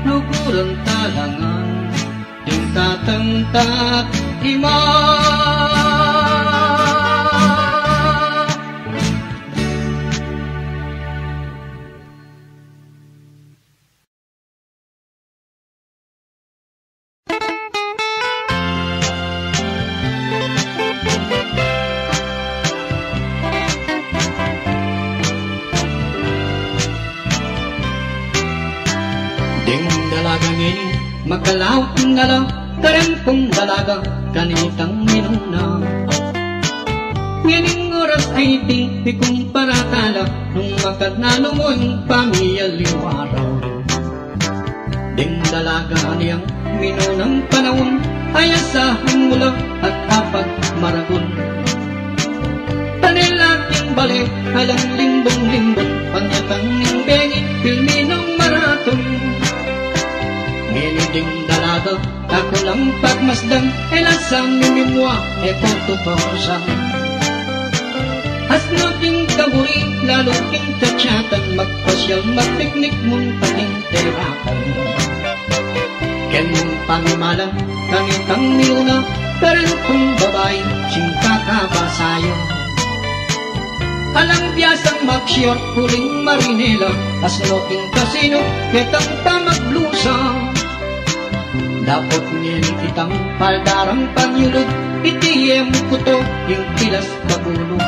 Luguran talangan Din tatang tatima Magkalaot nga lang, karempong dalaga, ganitang minuna. Nganing oras ay di kong paratala, nung makadnalo mo yung pamiyaliwara. Ding dalaga niyang minunang panahon, ay asahan mula at apag maragol. Panilaking balik, halang limbong-limbong, panyatang nimbengi, pilminong maraton. Nginiding dalaga, ako lang pagmasdan, elasang mimimwa, tutosan. As nating kaburi, lalo king tatsatan, magpasyal, magpiknik mong pating terapan. Ken mong pamimalang, kanitang niuna, perentong babay, singkakabasayo. Alang biyasang mag-short, huling marinela, as nating kasino, ketang tamaglusa. Dapat ngayon kitang paldarang panyulog, itiyem ko to yung tilas kabulo.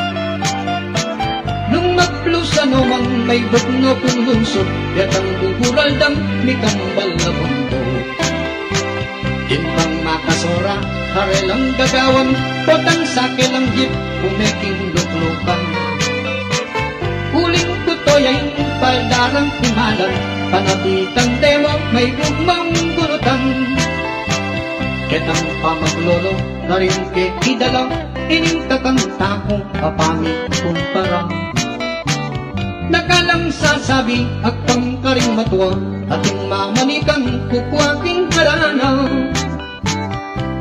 Nung magplusa nomang may bukno kong lunsod, yatang buburaldang may kambal na bundo. harelang gagawan, potang sakelang jeep, kumeking luklukan. Uling kutoyay, paldarang timalan, panabitang dewa, may gugmang gunutan. Ketang pamaglolo, narin ke idala, ining kakanta kong papamit kumpara. Nakalang sasabi, akpang karing matuwa, ating mamanikan kukwaking harana.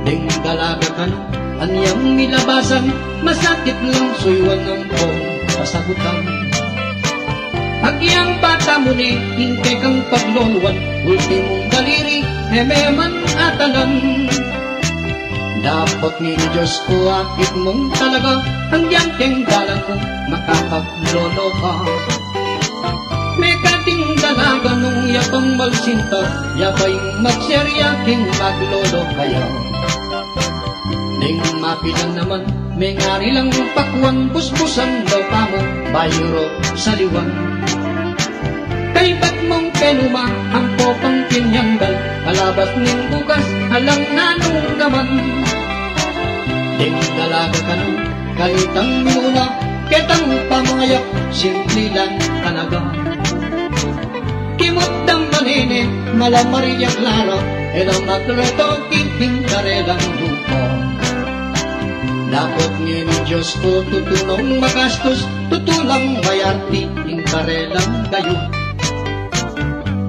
Ding dalaga ka no, anyang nilabasan, masakit lang suywan ng pong kasagutan. Agyang bata mo ni, hintay kang pagluluan, ultimong daliri, hememan atalan. Dapat ni Diyos ko akit mong talaga, hanggang tenggalan ko makapaglolo ka. May kating dalaga nung yapang malsinta, yapay magseryaking maglolo kaya. Ding mapilan naman, may ngari lang pakwan, busbusan daw pa mo, bayro sa liwan. Kay ba't mong penuma, ang popang pinyanggal, alabas ning bukas, alang nanong naman. Ding dalaga ka nung, kalitang muna, ketang pamangayak, simple lang talaga. Kimot ng manene, Maria Clara, edang magreto, kiting karelang lupa. Dapat ngayon ni Diyos ko, tutulong magastos, tutulang mayarti, ting karelang kayo.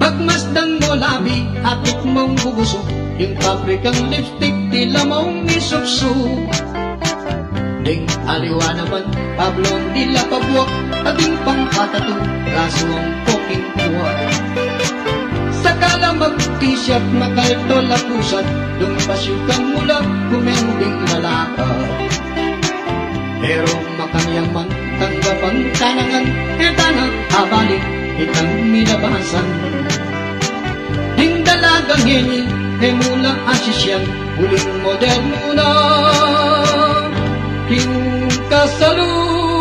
Pagmasdan mo labi, atik mong bubuso, yung pabrikang lipstick, tila mong isukso. Ding aliwa naman, pablong dila pabuwak, ating pangkatatu, raso ang poking buwak. Sakala mag-t-shirt, makalto lapusat, dumpasyukan mula, kumending lalakad. Pero makanyaman, tanggapang tanangan, etana, abalik, itang minabasan. Ding dalagang hini, mula asisyan, uling moderno na, king kasalukuyan.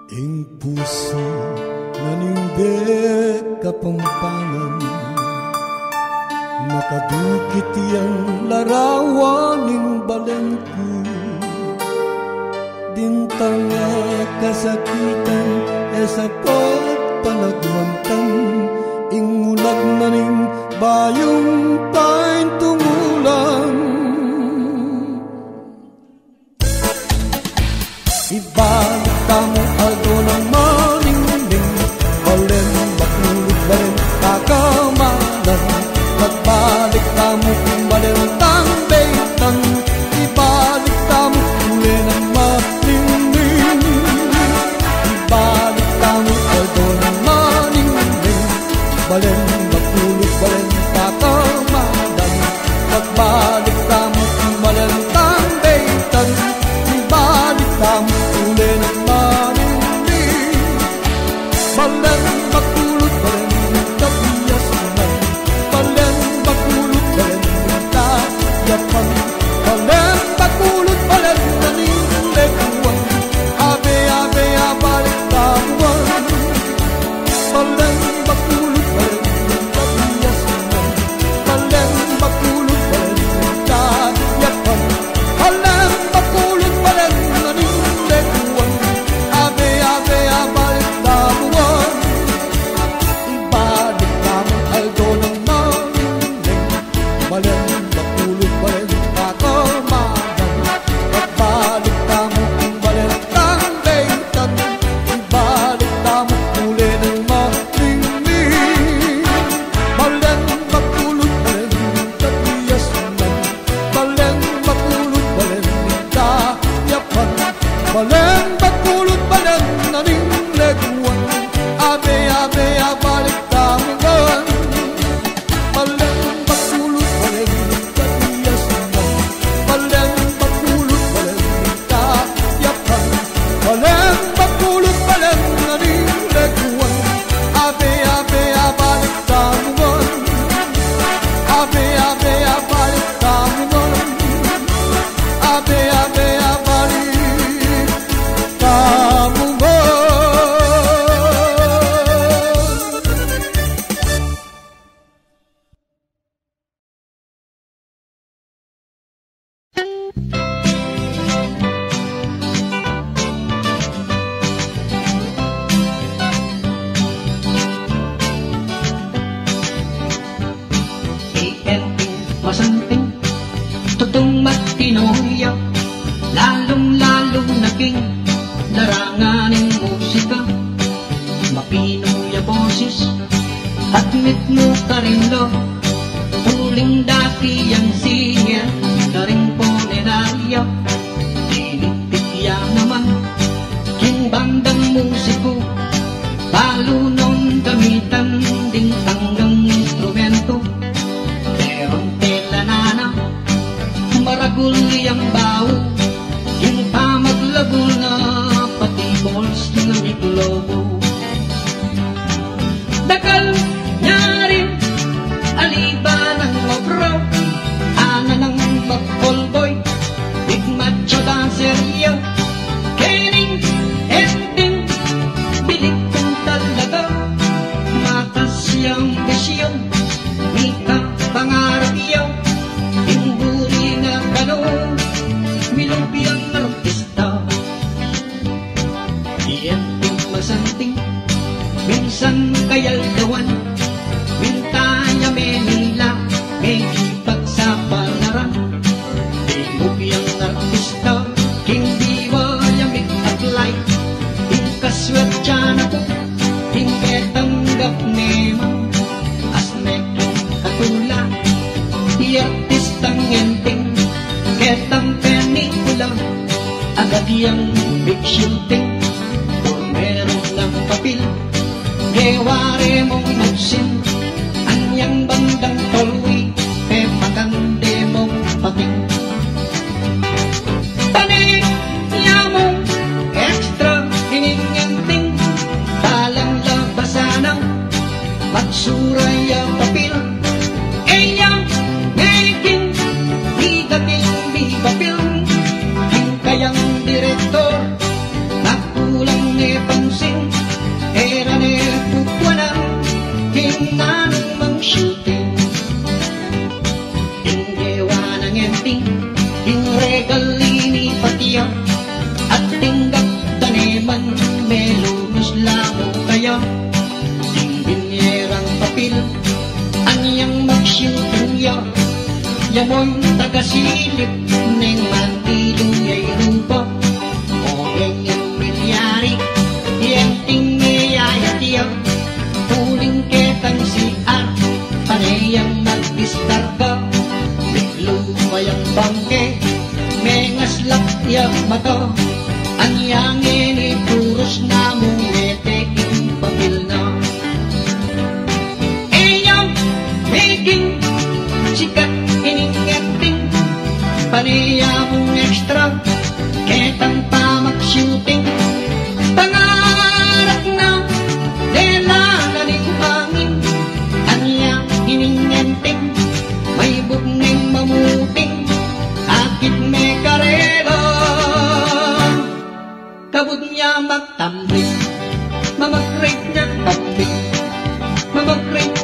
Ing puso nanimbek kapampangan, makadukit yang larawan ning balengku. Dintang kasakitan sa pagpanagwantan, ing ulag na ning bayong pain tumulang. Ibalik tamo aldo ng maningning, balen makulog balen kakamalan. Magbalik tamo kung balen tambaitan, ibalik tamo uli ng maningning. Ibalik tamo aldo ng maningning, balen makulog balen kakamalan. Magbalik tamo kung balen tambaitan, ibalik tamo uli ng maningning. Balen makulog balen kabias naman, balen makulog balen tayapan, balen makulog balen naningleguan, abe abe abalik tamuan. Balen makulog balen kabias naman, balen makulog balen tayapan, balen makulog balen naningleguan, abe abe abalik tamuan. Ibalik tamo aldo ng maningning, balen makulog balen kakamalan. Magbalik tamo kung balen tambaitan, ibalik tamo uli ng maningning. Balen makulog balen kabias naman, balen makulog balen tayapan, balen makulog balen naningleguan, abe abe abalik tamuan. Balen makulog balen kabias naman, balen makulog balen tayapan, balen makulog balen naningleguan, abe abe abalik tamuan. king laranganing musika, mapinuya boses at mitmo karinlo, tuling dati ang singer karing poneraryo, tinitikya naman king bandang musiko, palunong gamitan ding tanggang instrumento, meron tela nana maragul yang bau, yung pamaglagul na pati balls ng miklobo. Dakal niya rin aliba ng obro, ana ng mag-callboy, big macho dancer yun, kening ending bilik kong talaga, matas yung besyon, mika pangarap yun, imburi na gano'n, milumpiang artista. Iyanting masanting, minsan kayal gawan, mintaya Manila, may ipag sa panaran. Imugyang artista, king diwa yamig at light, king kaswat dyan ako, king ketanggap neman, as neking katula, artistang enting, ketang penikula, agad yang big shooting, kung meron ng papel, geware mong magsin, anyang bandang tolwi, pepakande mong pating. Tanigya mong extra hiningenting, talang labasanang, magsuraya papel, eyang making higating bibapil, king kayang direktor, nakulang ne pansin, era ne pukwanang, king nanang mang shooting, king gewa ng enting, king regalini patiya, at tinggap taneman, melumos lamo kaya, king binyerang papil, anyang mag-shooting ya, yamoy tagasilip, neng mantilong yay rupa, o yung milyari, yenting ngayayatiya, tuling ketang si Ar, panayang nagdistarga, biglumayang bangke, mengaslak tiyak mata, anyangin ituros na mong eteking papil na. Eyang making sikat iningenting, paniya mong extra, ketang pa mag-shooting, pangarap na dela na hangin, anya iningenting, may bugning mamuting, akit may karela, kabud niya magtambling, mamag-rate niya tambing, mamag-rate